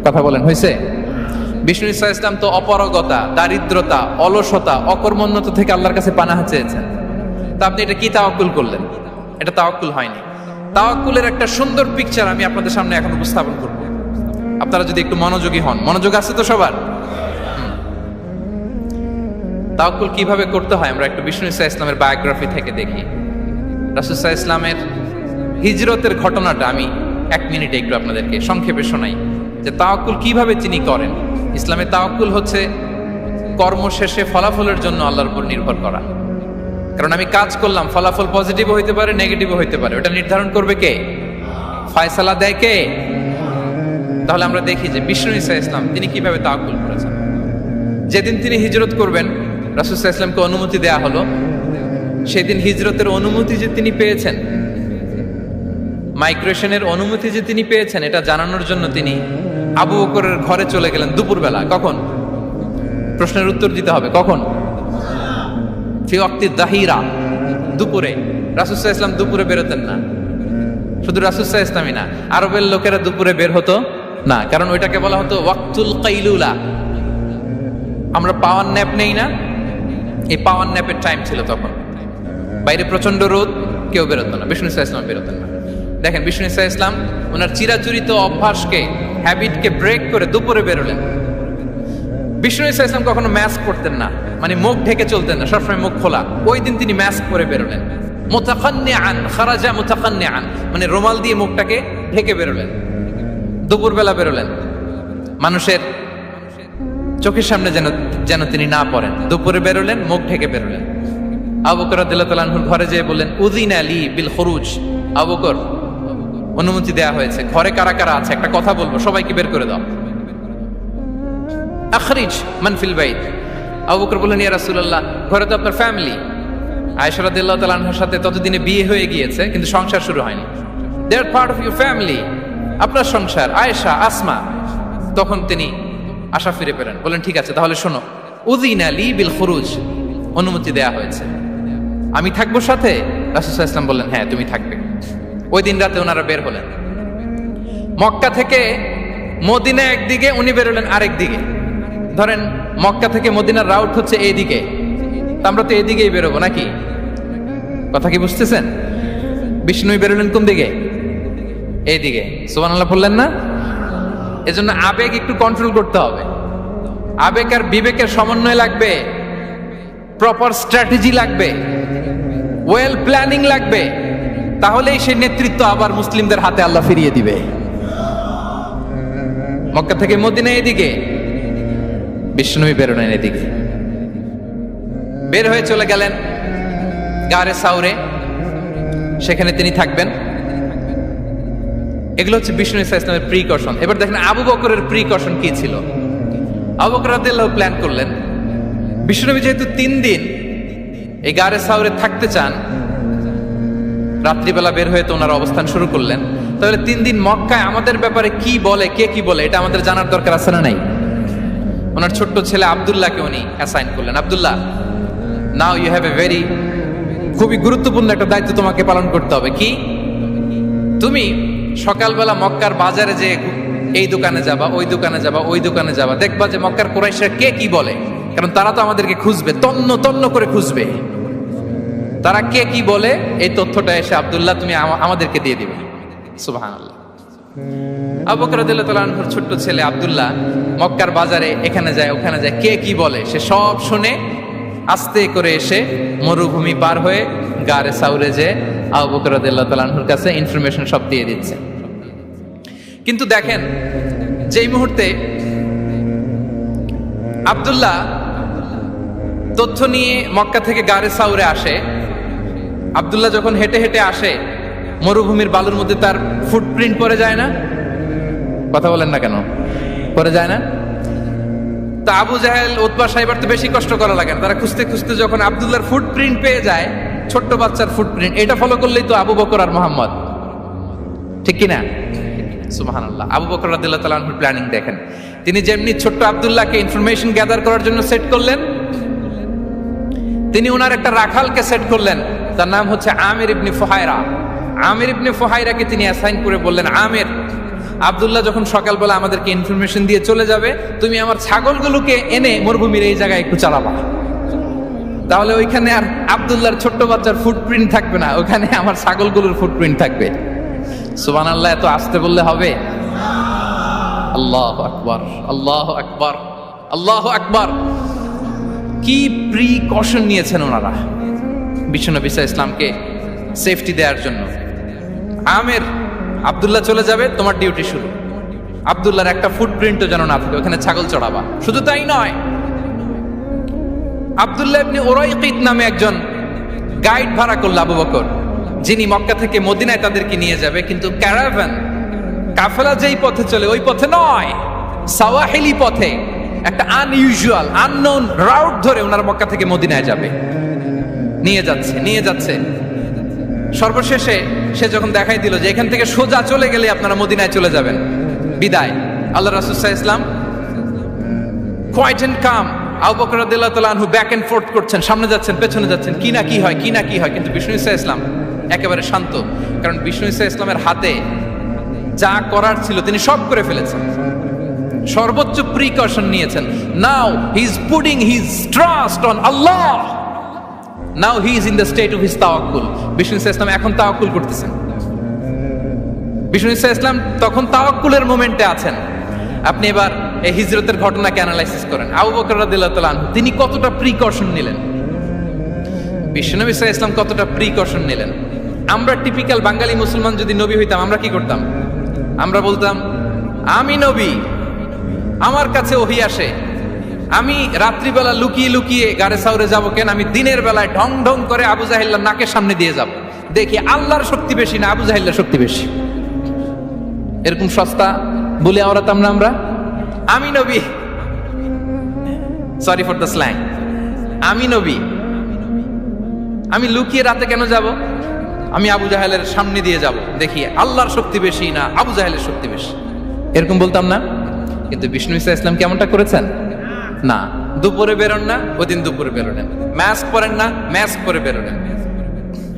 কথা বলেন, হয়েছে? বিষ্ণু ঈসা ইসলাম তো অপারগতা, দারিদ্রতা, অলসতা, অকর্মণ্যতা থেকে আল্লাহর কাছে পানাহা চেয়েছেন। তা আপনি এটা কি তাওয়াক্কুল করলেন? এটা তাওয়াক্কুল হয়নি। তাওয়াক্কুলের একটা সুন্দর পিকচার আমি আপনাদের সামনে এখন উপস্থাপন করব, আপনারা যদি একটু মনোযোগী হন। মনোযোগ আছে তো সবার? তাওয়াক্কুল কিভাবে করতে হয় আমরা একটু বিষ্ণু ঈসা ইসলামের বায়োগ্রাফি থেকে দেখি। রাসূল সাল্লাল্লাহু আলাইহি ওয়াসাল্লামের হিজরতের ঘটনাটা আমি 1 মিনিটে একটু আপনাদেরকে সংক্ষেপে শোনাই, যে তাওয়াক্কুল কিভাবে তিনি করেন। ইসলামে তাওয়াক্কুল হচ্ছে কর্ম শেষে ফলাফলের জন্য আল্লাহর উপর নির্ভর করা। কারণ আমি কাজ করলাম, ফলাফল পজিটিভ হইতে পারে, নেগেটিভ হইতে পারে, ওটা নির্ধারণ করবে কে? ফয়সালা দেয় কে? তাহলে আমরা দেখি যে বিষ্ণু ঈসা ইসলাম তিনি কিভাবে তাওয়াক্কুল করেছেন। যেদিন তিনি হিজরত করবেন, রাসূল সাল্লাল্লাহু আলাইহি ওয়াসাল্লামকে অনুমতি দেয়া হলো, সেদিন হিজরতের অনুমতি যে তিনি পেয়েছেন, মাইগ্রেশনের অনুমতি যে তিনি পেয়েছেন, এটা জানানোর জন্য তিনি আবু বকরের ঘরে চলে গেলেন দুপুরবেলা। কখন? প্রশ্নের উত্তর দিতে হবে, কখন? ফি ওয়াক্তি দাহিরা, দুপুরে। রাসূল সাল্লাল্লাহু আলাইহি ওয়াসাল্লাম দুপুরে বেরোতেন না। শুধু রাসূল সাল্লাল্লাহু আলাইহি ওয়াসাল্লামই না, আরবের লোকেরা দুপুরে বের হতো না, কারণ ওইটাকে বলা হতো ওয়াক্তুল কাইলুলা। আমরা পাওয়ার ন্যাপ নেই না, এই পাওয়ার ন্যাপের টাইম ছিল তখন। বাইরে প্রচন্ড রোদ, কেউ বেরোতো না, বিষ্ণু ঈসা ইসলাম বেরোতেন না। দেখেন বিষ্ণু ঈসা ইসলাম ওনার চিরাচরিত অভ্যাসকে, হ্যাবিটকে ব্রেক করে দুপুরে বেরোলেন। বিষ্ণু ঈসা ইসলাম কখনো মাস্ক পরতেন না, মানে মুখ ঢেকে চলতেন না, সবসময় মুখ খোলা। ওই দিন তিনি মাস্ক পরে বেরোলেন। মুতাকান্নিআন, খারাজা মুতাকান্নিআন, মানে রুমাল দিয়ে মুখটাকে ঢেকে বেরোলেন, দুপুরবেলা বেরোলেন। মানুষের চোখের সামনে যেন তিনি না পড়েন, দুপুরে বেরোলেন, মুখ ঢেকে বেরোলেন। আবু বকর রাদিয়াল্লাহু তাআলা আনহুর ঘরে যেয়ে বললেন, উযিনা লি বিল খুরুজ। আবু বকর, অনুমতি দেয়া হয়েছে, ঘরে কারা কারা আছে একটা কথা বলবো, সবাইকে বের করে দাও। আখরিজ মান ফিল বাইত। আবু বকর বললেন, ইয়া রাসূলুল্লাহ, ঘরে তো আপনার ফ্যামিলি। আয়েশা রাদিয়াল্লাহু তাআলা আনহার সাথে ততদিনে বিয়ে হয়ে গিয়েছে, কিন্তু সংসার শুরু হয়নি। দে আর পার্ট অফ ইউর ফ্যামিলি, আপনার সংসার, আয়েশা, আসমা। তখন তিনি আশা ফিরে পেলেন, বলেন ঠিক আছে তাহলে শোনো, উযিনা লি বিল খুরুজ, অনুমতি দেয়া হয়েছে, আমি থাকবো সাথে? রাসূল সাল্লাল্লাহু আলাইহি ওয়াসাল্লাম বললেন, হ্যাঁ তুমি থাকবে। ওই দিন রাতে ওনারা বের হলেন। মক্কা থেকে মদিনা একদিকে, উনি বেরোলেন আরেক দিকে। ধরেন মক্কা থেকে মদিনার রাউট হচ্ছে এইদিকে, আমরা তো এদিকেই বেরোবো নাকি? কথা কি বুঝতেছেন? বিষ্ণু বেরোলেন কোন দিকে? এইদিকে। সুবহানাল্লাহ বললেন না? এজন্য আবেগ একটু কন্ট্রোল করতে হবে। আবেগ আর বিবেকের সমন্বয় লাগবে, প্রপার স্ট্র্যাটেজি লাগবে, ওয়েল প্ল্যানিং লাগবে, তাহলেই সেই নেতৃত্ব আবার মুসলিমদের হাতে আল্লাহ ফিরিয়ে দিবে। মক্কা থেকে মদিনা এদিকে, বিষ্ণু বেরোলেন এদিকে। বের হয়ে চলে গেলেন গারে সাউরে, সেখানে তিনি থাকবেন। এগুলো হচ্ছে বিষ্ণু ঈসা ইসলামের প্রিকশন। এবার দেখেন আবু বকরের প্রিকশন কি ছিল। আবু বকর রাদিয়াল্লাহু প্ল্যান করলেন, বিষ্ণুনবী যেহেতু 3 দিন এই গারে সাউরে থাকতে চান, রাত্রিবেলা বের হয়ে তো ওনার অবস্থান শুরু করলেন, তাহলে 3 দিন মক্কায় আমাদের ব্যাপারে কি বলে, কে কি বলে, এটা আমাদের জানার দরকার আছে না নাই? ওনার ছোট্ট ছেলে আব্দুল্লাহকে উনি অ্যাসাইন করলেন। Abdullah, now you have a very, খুবই গুরুত্বপূর্ণ একটা দায়িত্ব তোমাকে পালন করতে হবে। কি? তুমি সকালবেলা মক্কার বাজারে যে এই দোকানে যাবা, ওই দোকানে যাবা, ওই দোকানে যাবা, দেখবা যে মক্কার কুরাইশরা কে কি বলে, কারণ তারা তো আমাদেরকে খুঁজবে, তন্ন তন্ন করে খুঁজবে। তারা কে কি বলে এই তথ্যটা এসে আব্দুল্লাহ তুমি আমাদেরকে দিয়ে দিবে। সুবহানাল্লাহ। আবু বকর রাদিয়াল্লাহু তাআলা আনহুর ছোট্ট ছেলে আব্দুল্লাহ মক্কার বাজারে এখানে যায় ওখানে যায়, কে কি বলে সে সব শুনে আস্তে করে এসে মরুভূমি পার হয়ে গারে সাউরে যে আবু বকর রাদিয়াল্লাহু তাআলা আনহুর কাছে ইনফরমেশন সব দিয়ে দিচ্ছে। কিন্তু দেখেন যেই মুহূর্তে আব্দুল্লাহ তথ্য নিয়ে মক্কা থেকে গারে সাউরে আসে, আব্দুল্লাহ যখন হেঁটে হেঁটে আসে, মরুভূমির বালুর মধ্যে তার ফুটপ্রিন্ট পড়ে যায় না? কথা বলেন না কেন? পড়ে যায় না? তা আবু জাহেল, উতবা সাহেবার তো বেশি কষ্ট করা লাগে না, তারা খুঁজতে খুঁজতে যখন আব্দুল্লাহর ফুটপ্রিন্ট পেয়ে যায়, ছোট্ট বাচ্চার ফুটপ্রিন্ট, এটা ফলো করলেই তো আবু বকর আর মোহাম্মদ। ঠিক কিনা? সুবহানাল্লাহ। আবু বকর রাদিয়াল্লাহু তাআলা আনহুর প্ল্যানিং দেখেন। তিনি যেমনি ছোট্ট আব্দুল্লাহকে ইনফরমেশন গ্যাদার করার জন্য সেট করলেন, তিনি ওনার একটা রাখালকে সেট করলেন, তার নাম হচ্ছে আমির ইবনে ফুহায়রা। আমির ইবনে ফুহায়রাকে তিনি অ্যাসাইন করে বললেন, আমির, আব্দুল্লাহ যখন সকালবেলা আমাদেরকে ইনফরমেশন দিয়ে চলে যাবে, তুমি আমার ছাগলগুলোকে এনে মরুভূমির এই জায়গায় একটু চালাবা, তাহলে ওইখানে আর আব্দুল্লাহর ছোট্ট বাচ্চার ফুটপ্রিন্ট থাকবে না, ওখানে আমার ছাগলগুলোর ফুটপ্রিন্ট থাকবে। সুবহানাল্লাহ। এত আসতে বললে হবে? আল্লাহু আকবার, আল্লাহু আকবার, আল্লাহু আকবার। কি প্রিকশন নিয়েছেন ওনারা বিশ্বনবী সাল্লাল্লাহু আলাইহি ওয়াসাল্লামকে সেফটি দেওয়ার জন্য। আমির, আব্দুল্লাহ চলে যাবে, তোমার ডিউটি শুরু। আব্দুল্লাহর একটা ফুটপ্রিন্টও যেন না থাকে, ওখানে ছাগল চড়াবা। শুধু তাই নয়, আব্দুল্লাহ ইবনে উরাইকিত নামে একজন গাইড ভাড়া করল আবু বকর, যিনি মক্কা থেকে মদিনায় তাদেরকে নিয়ে যাবে, কিন্তু ক্যারাভান কাফেলা যেই পথে চলে ওই পথে নয়, সাওয়াহিলি পথে, একটা আনইউজুয়াল আননোন রাউট ধরে ওনার মক্কা থেকে মদিনায় যাবে। নিয়ে যাচ্ছে সর্বশেষে সে যখন দেখাই দিল যে এখান থেকে সোজা চলে গেলে আপনারা মদিনায় চলে যাবেন, বিদায়। আল্লাহ রাসূল সাল্লাল্লাহু আলাইহি ওয়াসাল্লাম কোয়াইট এন্ড কাম, আবু বকর রাদিয়াল্লাহু তাআলা আনহু ব্যাক এন্ড ফোর্থ করছেন, সামনে যাচ্ছেন, পেছনে যাচ্ছেন, কি না কি হয়, কিন্তু বিষ্ণু সাল্লাল্লাহু আলাইহি ওয়াসাল্লাম একেবারে শান্ত, কারণ বিষ্ণু সাল্লাল্লাহু আলাইহি ওয়াসাল্লামের হাতে যা করার ছিল তিনি সব করে ফেলেছেন, সর্বোচ্চ প্রিকশন নিয়েছেন। Now he is putting his trust on Allah, now he is in the state of his তাওয়াক্কুল। বিষ্ণু সাল্লাল্লাহু আলাইহি ওয়াসাল্লাম এখন তাওয়াক্কুল করতেছেন, বিষ্ণু সাল্লাল্লাহু আলাইহি ওয়াসাল্লাম তখন তাওয়াক্কুলের মোমেন্টে আছেন। আপনি এবার এই হিজরতের ঘটনাকে অ্যানালাইসিস করেন। আবু বকর রাদিয়াল্লাহু তাআলা আনহু তিনি কতটা প্রিকশন নিলেন, বিশ্বনবী সাল্লাল্লাহু আলাইহি ওয়াসাল্লাম কতটা প্রিকশন নিলেন। আমরা টিপিক্যাল বাঙালি মুসলমান যদি নবী হইতাম, আমরা কি করতাম? আমরা বলতাম, আমি নবী, আমার কাছে ওহী আসে, আমি রাত্রিবেলা লুকিয়ে লুকিয়ে গারে সাউরে যাবো কেন? আমি দিনের বেলায় ঢং ঢং করে আবু জাহেলের নাকের সামনে দিয়ে যাব, দেখি আল্লাহর শক্তি বেশি না আবু জাহেলের শক্তি বেশি। এরকম সস্তা বলে আওড়াতাম না আমরা? আমি নবী, সরি ফর দ্য স্ল্যাং, আমি নবী, আমি লুকিয়ে রাতে কেন যাব? আমি আবু জাহেলের সামনে দিয়ে যাব, দেখি আল্লাহর শক্তি বেশি না আবু জাহেলের শক্তি বেশি। এরকম বলতাম না? কিন্তু বিষ্ণু ঈসা ইসলাম কেমনটা করেছেন? না, দুপুরে বেরোন না, ওই দিন দুপুরে বেরোলেন। মাস্ক পরেন না, মাস্ক পরে বেরোলেন।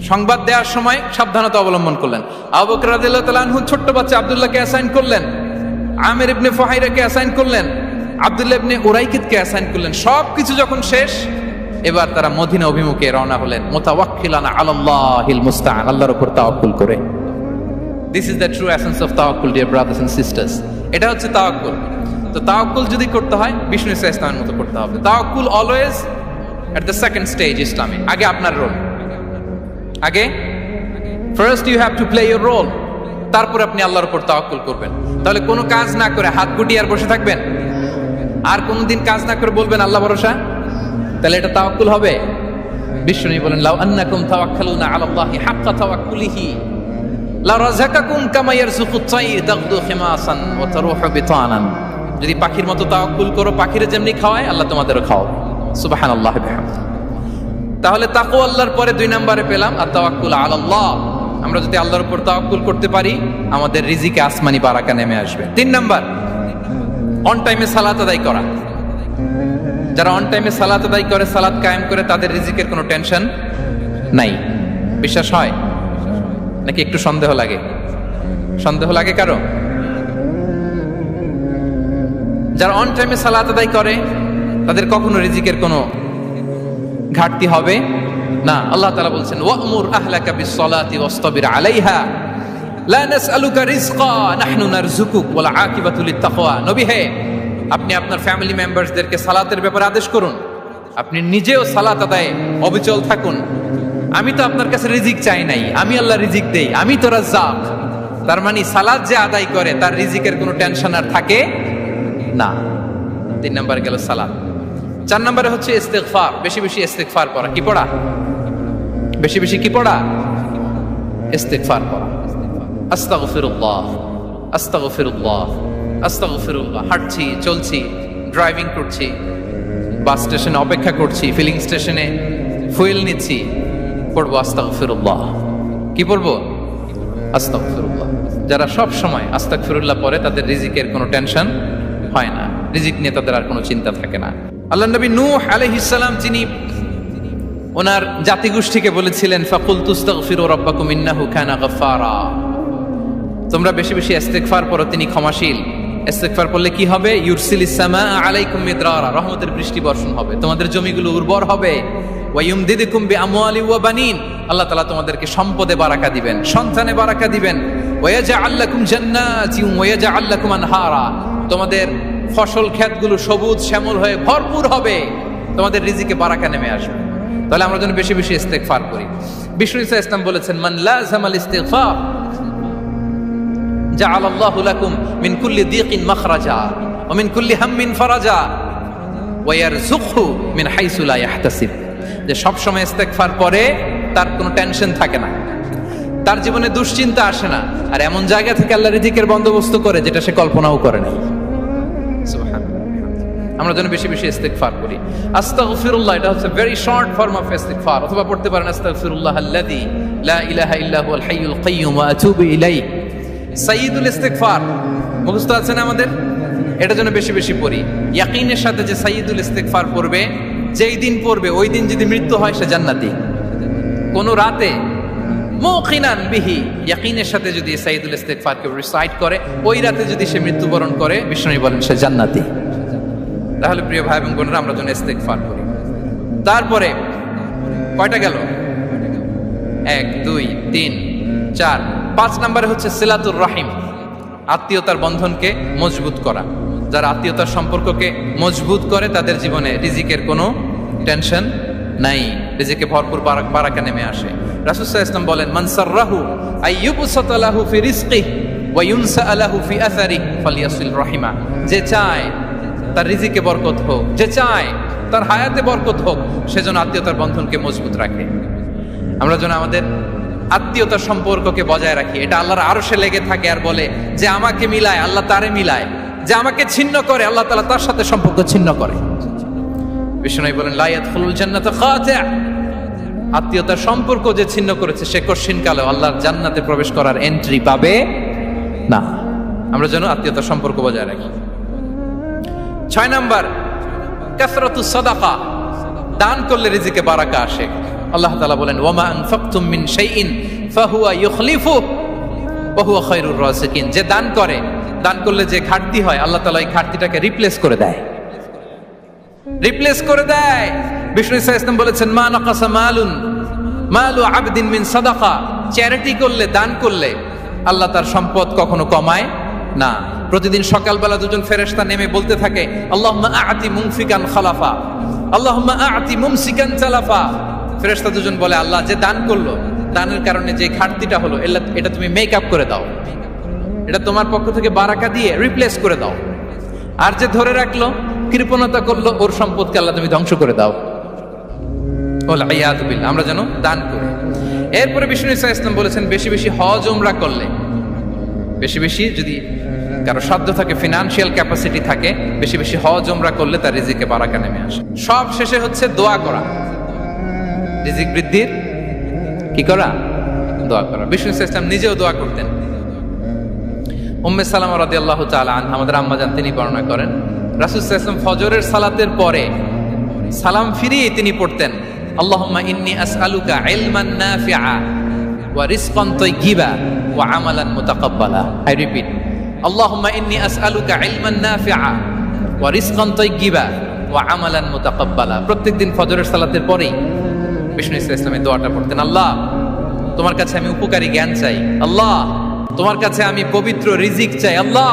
সংবাদ দেওয়ার সময় সাবধানতা অবলম্বন করলেন। আবু বকর রাদিয়াল্লাহু তাআলা আনহু ছোট্ট বাচ্চা আব্দুল্লাহকে অ্যাসাইন করলেন, আমির ইবনে ফুহাইরাকে অ্যাসাইন করলেন, আব্দুল্লাহ ইবনে উরাইকিতকে অ্যাসাইন করলেন। সবকিছু যখন শেষ, এবার তারা মদিনা অভিমুখে রওনা হলেন, মুতাওয়াক্কিলানা আলাল্লাহিল মুস্তাআন, আল্লাহর উপর তাওয়াক্কুল করে। This is the true essence of তাওয়াক্কুল, ডিয়ার ব্রাদার্স এন্ড সিস্টার্স। এটা হচ্ছে তাওয়াক্কুল। তো তাওয়াক্কুল যদি করতে হয় বিষ্ণু ঈসা ইসলামের মতো করতে হবে। তাওয়াক্কুল always at the second stage ইসলামে। আগে আপনার রোল, আগে first you have to play your role, তারপর আপনি আল্লাহর উপর তাওয়াক্কুল করবেন। তাহলে কোনো কাজ না করে হাত গুটিয়ে আর বসে থাকবেন, আর কোনোদিন কাজ না করে বলবেন আল্লাহ ভরসা, তাহলে এটা তাওয়াক্কুল হবে? বিশ্বনবী বলেন, লাউ আন্নাকুম তাওয়াক্কালুনা আলাল্লাহি হাক্কা তাওয়াক্কুলিহি লা রাযাকাকুম কামা ইয়ারযুকুত তাইর তাগদু খিমাসান ওয়া তারুহু বিতানান। যদি পাখির মতো তাওয়াক্কুল করো, পাখিরে যেমনি খাওয়ায় আল্লাহ তোমাদেরও খাওয়াবে। সুবহানাল্লাহ বিহামদিহি। তাহলে তাকওয়া আল্লাহর পরে 2 নম্বরে পেলাম আত-তাওয়াক্কুল আলাল্লাহ। আমরা যদি আল্লাহর উপর তাওয়াক্কুল করতে পারি, আমাদের রিজিকে আসমানি বারাকা নেমে আসবে। 3 নাম্বার, অন টাইমে সালাত আদায় করা। যারা অন টাইমে সালাত আদায় করে, সালাত কায়েম করে, তাদের রিজিকের কোনো টেনশন নাই। বিশ্বাস হয় নাকি একটু সন্দেহ লাগে? সন্দেহ লাগে কারো? যারা অন টাইমে সালাত আদায় করে, তাদের কখনো রিজিকের কোনো ঘাটতি হবে না। আল্লাহ তাআলা বলছেন, ওয়া'মুর আহলাকা বিস-সালাতি ওয়াসতাবির আলাইহা লা নাসআলুকা রিজকা নাহনু নারযুকুক ওয়াল আকিবাতু লিত-তাকওয়া। নবী হে, আপনি আপনার ফ্যামিলি মেম্বারসদেরকে সালাতের ব্যাপারে আদেশ করুন, আপনি নিজেও সালাত আদায়ে অবিচল থাকুন। আমি তো আপনার কাছে রিজিক চাই নাই, আমি আল্লাহ রিজিক দেই, আমি তো রাজ্জাক। তার মানে সালাত যে আদায় করে তার রিজিকের কোনো টেনশন আর থাকে না। 3 নম্বরে গেল সালাত। 4 নম্বরে হচ্ছে ইস্তিগফার, বেশি বেশি ইস্তিগফার পড়া। কি পড়া? বেশি বেশি কি পড়া? ইস্তিগফার পড়া। আস্তাগফিরুল্লাহ, আস্তাগফিরুল্লাহ, আস্তাগফিরুল্লাহ। হাঁটছি, চলছি, ড্রাইভিং করছি, বাস স্টেশনে অপেক্ষা করছি, ফিলিং স্টেশনে ফুয়েল নিচ্ছি, পড়বো আস্তাগফিরুল্লাহ। কি পড়বো? আস্তাগফিরুল্লাহ। যারা সব সময় আস্তাগফিরুল্লাহ পড়ে তাদের রিজিকের কোনো টেনশন হয় না, রিজিক নিয়ে তাদের আর কোনো চিন্তা থাকে না। আল্লাহ নবী নূহ আলাইহিস সালাম যিনি ওনার জাতিগোষ্ঠীকে বলেছিলেন ফাকুলতু আস্তাগফিরু রাব্বাকুম ইন্নাহু কানা গাফফারা, তোমরা বেশি বেশি ইস্তেগফার পড়ো, তিনি ক্ষমাশীল। ইস্তেগফার পড়লে কি হবে? ইউরসিলিস সামাআ আলাইকুম মিদরারা, রহমতের বৃষ্টি বর্ষণ হবে, তোমাদের জমিগুলো উর্বর হবে। ওয়া ইউমদিদুকুম বিআমওয়ালি ওয়া বানিন, আল্লাহ তাআলা তোমাদেরকে সম্পদে বারাকা দিবেন, সন্তানে বারাকা দিবেন। ওয়া ইয়াজআল লাকুম জান্নাতিন ওয়া ইয়াজআল লাকুম আনহারা, তোমাদের ফসল ক্ষেতগুলো সবুজ শ্যামল হয়ে ভরপুর হবে, তোমাদের রিজিকে বারাকা নেমে আসবে। তাহলে আমরা যেন বেশি বেশি ইস্তেগফার করি। বিষ্ণু ইসা ইসলাম বলেছেন মান লাযামাল ইস্তিগফার জাআলাল্লাহু লাকুম মিন কুল্লি দিকিন মাখরাজা ওয়া মিন কুল্লি হাম্মিন ফারাজা ওয়া ইয়ারযুকহু মিন হাইসু লা ইয়াহতাসিব, যে সব সময় ইস্তেগফার পড়ে তার কোনো টেনশন থাকে না, তার জীবনে দুশ্চিন্তা আসে না, আর এমন জায়গা থেকে আল্লাহ রিজিকের বন্দোবস্ত করে যেটা সে কল্পনাও করে নাই। সুবহানাল্লাহ। আমরা যেন বেশি বেশি ইস্তেগফার করি। আস্তাগফিরুল্লাহ, এটা হচ্ছে ভেরি শর্ট ফর্ম অফ ইস্তেগফার। অথবা পড়তে পারেন আস্তাগফিরুল্লাহ আল্লাযী লা ইলাহা ইল্লা হুয়াল হাইয়ুল কাইয়্যুম ওয়া আতুবু ইলাইহি। সাইয়্যিদুল ইস্তেগফার মুখস্থ আছে না আমাদের? এটা যেন বেশি বেশি পড়ি। ইয়াকিনের সাথে যে সাইয়্যিদুল ইস্তেগফার পড়বে, যেই দিন পড়বে ওই দিন যদি মৃত্যু হয় সে জান্নাতি। কোন রাতে মুকিনান বিহি, ইয়াকিনের সাথে যদি সাইয়্যিদুল ইস্তেগফার কে রিসাইট করে, ওই রাতে যদি সে মৃত্যুবরণ করে, বিষ্ণু বলেন সে জান্নাতি। তাহলে প্রিয় ভাই এবং বোনেরা, আমরা যেন ইস্তেগফার করি। তারপরে কয়টা গেল? 1 2 3 4 5 নম্বরে হচ্ছে সিলাতুর রাহিম, আত্মীয়তার বন্ধনকে মজবুত করা। যারা আত্মীয়তার সম্পর্ককে মজবুত করে তাদের জীবনে রিজিকের কোনো টেনশন নাই, রিজিকে ভরপুর বারাকা নেমে আসে। রাসূল সাল্লাল্লাহু আলাইহি ওয়াসাল্লাম বলেন মান সাররাহু আইয়ুবসাতা লাহু ফি রিজকিহি ওয়া ইউনসা লাহু ফি আসারিহি ফালিয়াসিল রাহিমা, যে চায় তার রিজিকে বরকত হোক, যে চায় তার হায়াতে বরকত হোক, সেজন্য আত্মীয়তার বন্ধনকে মজবুত রাখে। আমরা যেন আমাদের আত্মীয়তার সম্পর্ককে বজায় রাখি। এটা আল্লাহর আরশে লেগে থাকে আর বলে যে আমাকে মিলায় আল্লাহ তারে মিলায়, যে আমাকে ছিন্ন করে আল্লাহ তাআলা তার সাথে সম্পর্ক ছিন্ন করে। বিষ্ণু বলেন লা ইয়াদখুলুল জান্নাতা খাতি', আত্মীয়তার সম্পর্ক যে ছিন্ন করেছে সে কঠিন কালে আল্লাহর জান্নাতে প্রবেশ করার এন্ট্রি পাবে না। আমরা যেন আত্মীয়তার সম্পর্ক বজায় রাখি। 6 নাম্বার কাসরাতুস সাদাকা, দান করলে রিজিকে বারাকা আসে। আল্লাহ তাআলা বলেন ওয়ামা আনফাকতুম মিন শাইইন ফাহুয়া ইউখলিফুহু ওয়া হুয়া খায়রুর রাযিকিন, যে দান করে, দান করলে যে ঘাটতি হয় আল্লাহ তাআলা এই ঘাটতিটাকে রিপ্লেস করে দেয়, রিপ্লেস করে দেয়। বিষ্ণু ইসা ইসলাম বলেছেন মা নাকাসা মালু আবদিন মিন সাদাকা, চ্যারিটি করলে, দান করলে আল্লাহ তার সম্পদ কখনো কমায় না। প্রতিদিন সকালবেলা দুজন ফেরেশতা নেমে বলতে থাকে আল্লাহুম্মা আ'তি মুনফিকান খালাফা, আল্লাহুম্মা আ'তি মুমসিকান তালাফা। ফেরেশতা দুজন বলে আল্লাহ, যে দান করলো, দানের কারণে যে ঘাটতিটা হলো এটা তুমি মেক আপ করে দাও, এটা তোমার পক্ষ থেকে বারাকা দিয়ে রিপ্লেস করে দাও। আর যে ধরে রাখলো, কৃপণতা করলো, ওর সম্পদকে আল্লাহ তুমি ধ্বংস করে দাও। আমরা যেন দান করি। এরপরে বিষ্ণু ইসা ইসলাম বলেছেন বেশি বেশি হজ উমরা করলে, বেশি বেশি যদি কারো সাধ্য থাকে, ফিনান্সিয়াল ক্যাপাসিটি থাকে, বেশি বেশি হজ উমরা করলে তার রিজিকে বারাকা নেমে আসে। সব শেষে হচ্ছে দোয়া করা, রিজিক বৃদ্ধির কি করা? দোয়া করা। বিষ্ণু ইসা ইসলাম নিজেও দোয়া করতেন। উম্মে সালামা রাদিয়াল্লাহু তাআলা আনহা, আমাদের আম্মা জান, তিনি বর্ণনা করেন রাসূল সাল্লাল্লাহু আলাইহি ওয়াসাল্লাম ফজরের সালাতের পরে সালাম ফিরিয়ে তিনি পড়তেন আল্লাহুম্মা ইন্নী আসআলুকা ইলমান নাফিআ ওয়া রিজকান তাইয়্যিবা ওয়া আমালান মুতাকাব্বালা। আই রিপিট, আল্লাহুম্মা ইন্নী আসআলুকা ইলমান নাফিআ ওয়া রিজকান তাইয়্যিবা ওয়া আমালান মুতাকাব্বালা। প্রত্যেকদিন ফজরের সালাতের পরেই বিষ্ণু ইসলাম এই দোয়াটা পড়তেন। আল্লাহ, তোমার কাছে আমি উপকারী জ্ঞান চাই, আল্লাহ তোমার কাছে আমি পবিত্র রিজিক চাই, আল্লাহ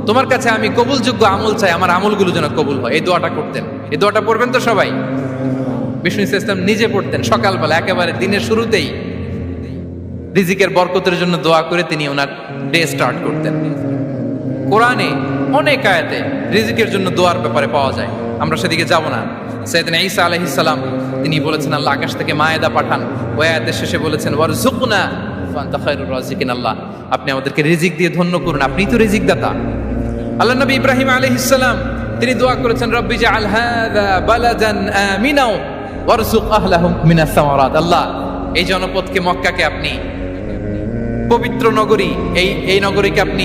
তোমার কাছে আমি কবুলযোগ্য আমল চাই, আমার আমলগুলো যেন কবুল হয়। এই দোয়াটা করতেন। এই দোয়াটা পড়বেন তো সবাই। বিষ্ণু ইসলাম নিজে পড়তেন সকালবেলা, একেবারে দিনের শুরুতেই রিজিকের বরকতের জন্য দোয়া করে তিনি ওনার ডে স্টার্ট করতেন। কোরআনে অনেক আয়াতে রিজিকের জন্য দোয়ার ব্যাপারে পাওয়া যায়, আমরা সেদিকে যাব না। সাইয়েদনা ঈসা আলাইহিস সালাম তিনি বলেছেন আল্লাহ আকাশ থেকে মায়েদা পাঠান, ওই আয়াতের শেষে বলেছেন ওয়ারযুকনা ওয়া আনতা খায়রুর রাযিকিন, আল্লাহ আপনি আমাদেরকে রিজিক দিয়ে ধন্য করুন, আপনিই তো রিজিক দাতা। আল্লাহ নবী ইব্রাহিম আলাইহিস সালাম তিনি দোয়া করেছেন রব্বি জাআল হাযা বালাদান আমিনা ওয়ারযুক আহলাহু মিনাস সামারাত, আল্লাহ এই জনপদকে, মক্কাকে আপনি পবিত্র নগরী, এই নগরীকে আপনি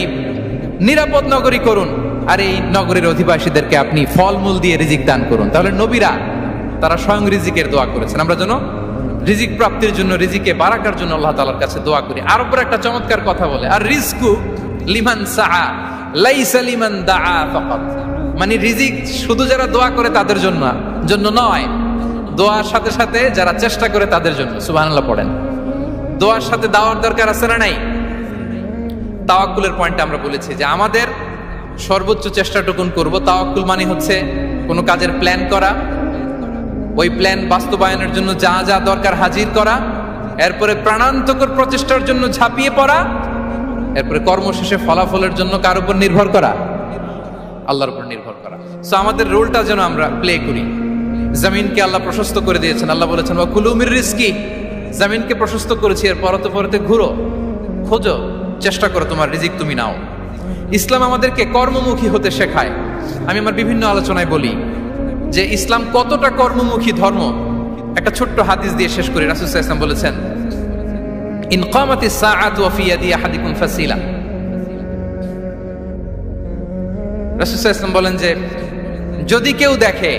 নিরাপদ নগরী করুন, আর এই নগরীর অধিবাসীদেরকে আপনি ফলমূল দিয়ে রিজিক দান করুন। তাহলে নবীরা তারা স্বয়ং রিজিকের দোয়া করেছেন। আমরা যেন রিজিক প্রাপ্তির জন্য, রিজিকে বারাকার জন্য আল্লাহ তাআলার কাছে দোয়া করি। আর উপর একটা চমৎকার কথা বলে, আর রিজকু লিমান সাআ লাইসা লিমান দাআ ফাকাত। মানে রিজিক শুধু যারা দোয়া করে তাদের জন্য নয়, দোয়ার সাথে সাথে যারা চেষ্টা করে তাদের জন্য। সুবহানাল্লাহ পড়েন। দোয়ার সাথে দাওয়ার দরকার আছে না নাই? তাওয়াক্কুলের পয়েন্টটা আমরা বলেছি যে আমাদের সর্বোচ্চ চেষ্টাটুকুন করব। তাওয়াক্কুল মানে হচ্ছে কোনো কাজের প্ল্যান করা, ওই প্ল্যান বাস্তবায়নের জন্য যা যা দরকার হাজির করা, এরপরে প্রাণান্তকর প্রচেষ্টার জন্য ঝাঁপিয়ে পড়া, এরপরে কর্মশেষে ফলাফলের জন্য কার উপর নির্ভর করা? আল্লাহর উপর নির্ভর করা। সো আমাদের রোলটা যেন আমরা প্লে করি। জমিনকে আল্লাহ প্রশস্ত করে দিয়েছেন। আল্লাহ বলেছেন ওয়া কুলু মির রিজকি, জমিনকে প্রশস্ত করেছি, এর পরতে পরতে ঘুরো, খোঁজো, চেষ্টা করো তোমার রিজিক তুমি নাও। ইসলাম আমাদেরকে কর্মমুখী হতে শেখায়। আমি আমার বিভিন্ন আলোচনায় বলি যে ইসলাম কতটা কর্মমুখী ধর্ম। একটা ছোট্ট হাদিস দিয়ে শেষ করি। রাসূল সাল্লাল্লাহু আলাইহি ওয়াসাল্লাম বলেছেন ইন কামাতিস সাআতু ওয়া ফি ইয়াদি আহাদিকুম ফাসিলা। রাসূল সাল্লাল্লাহু আলাইহি ওয়াসাল্লাম বলেন যে যদি কেউ দেখে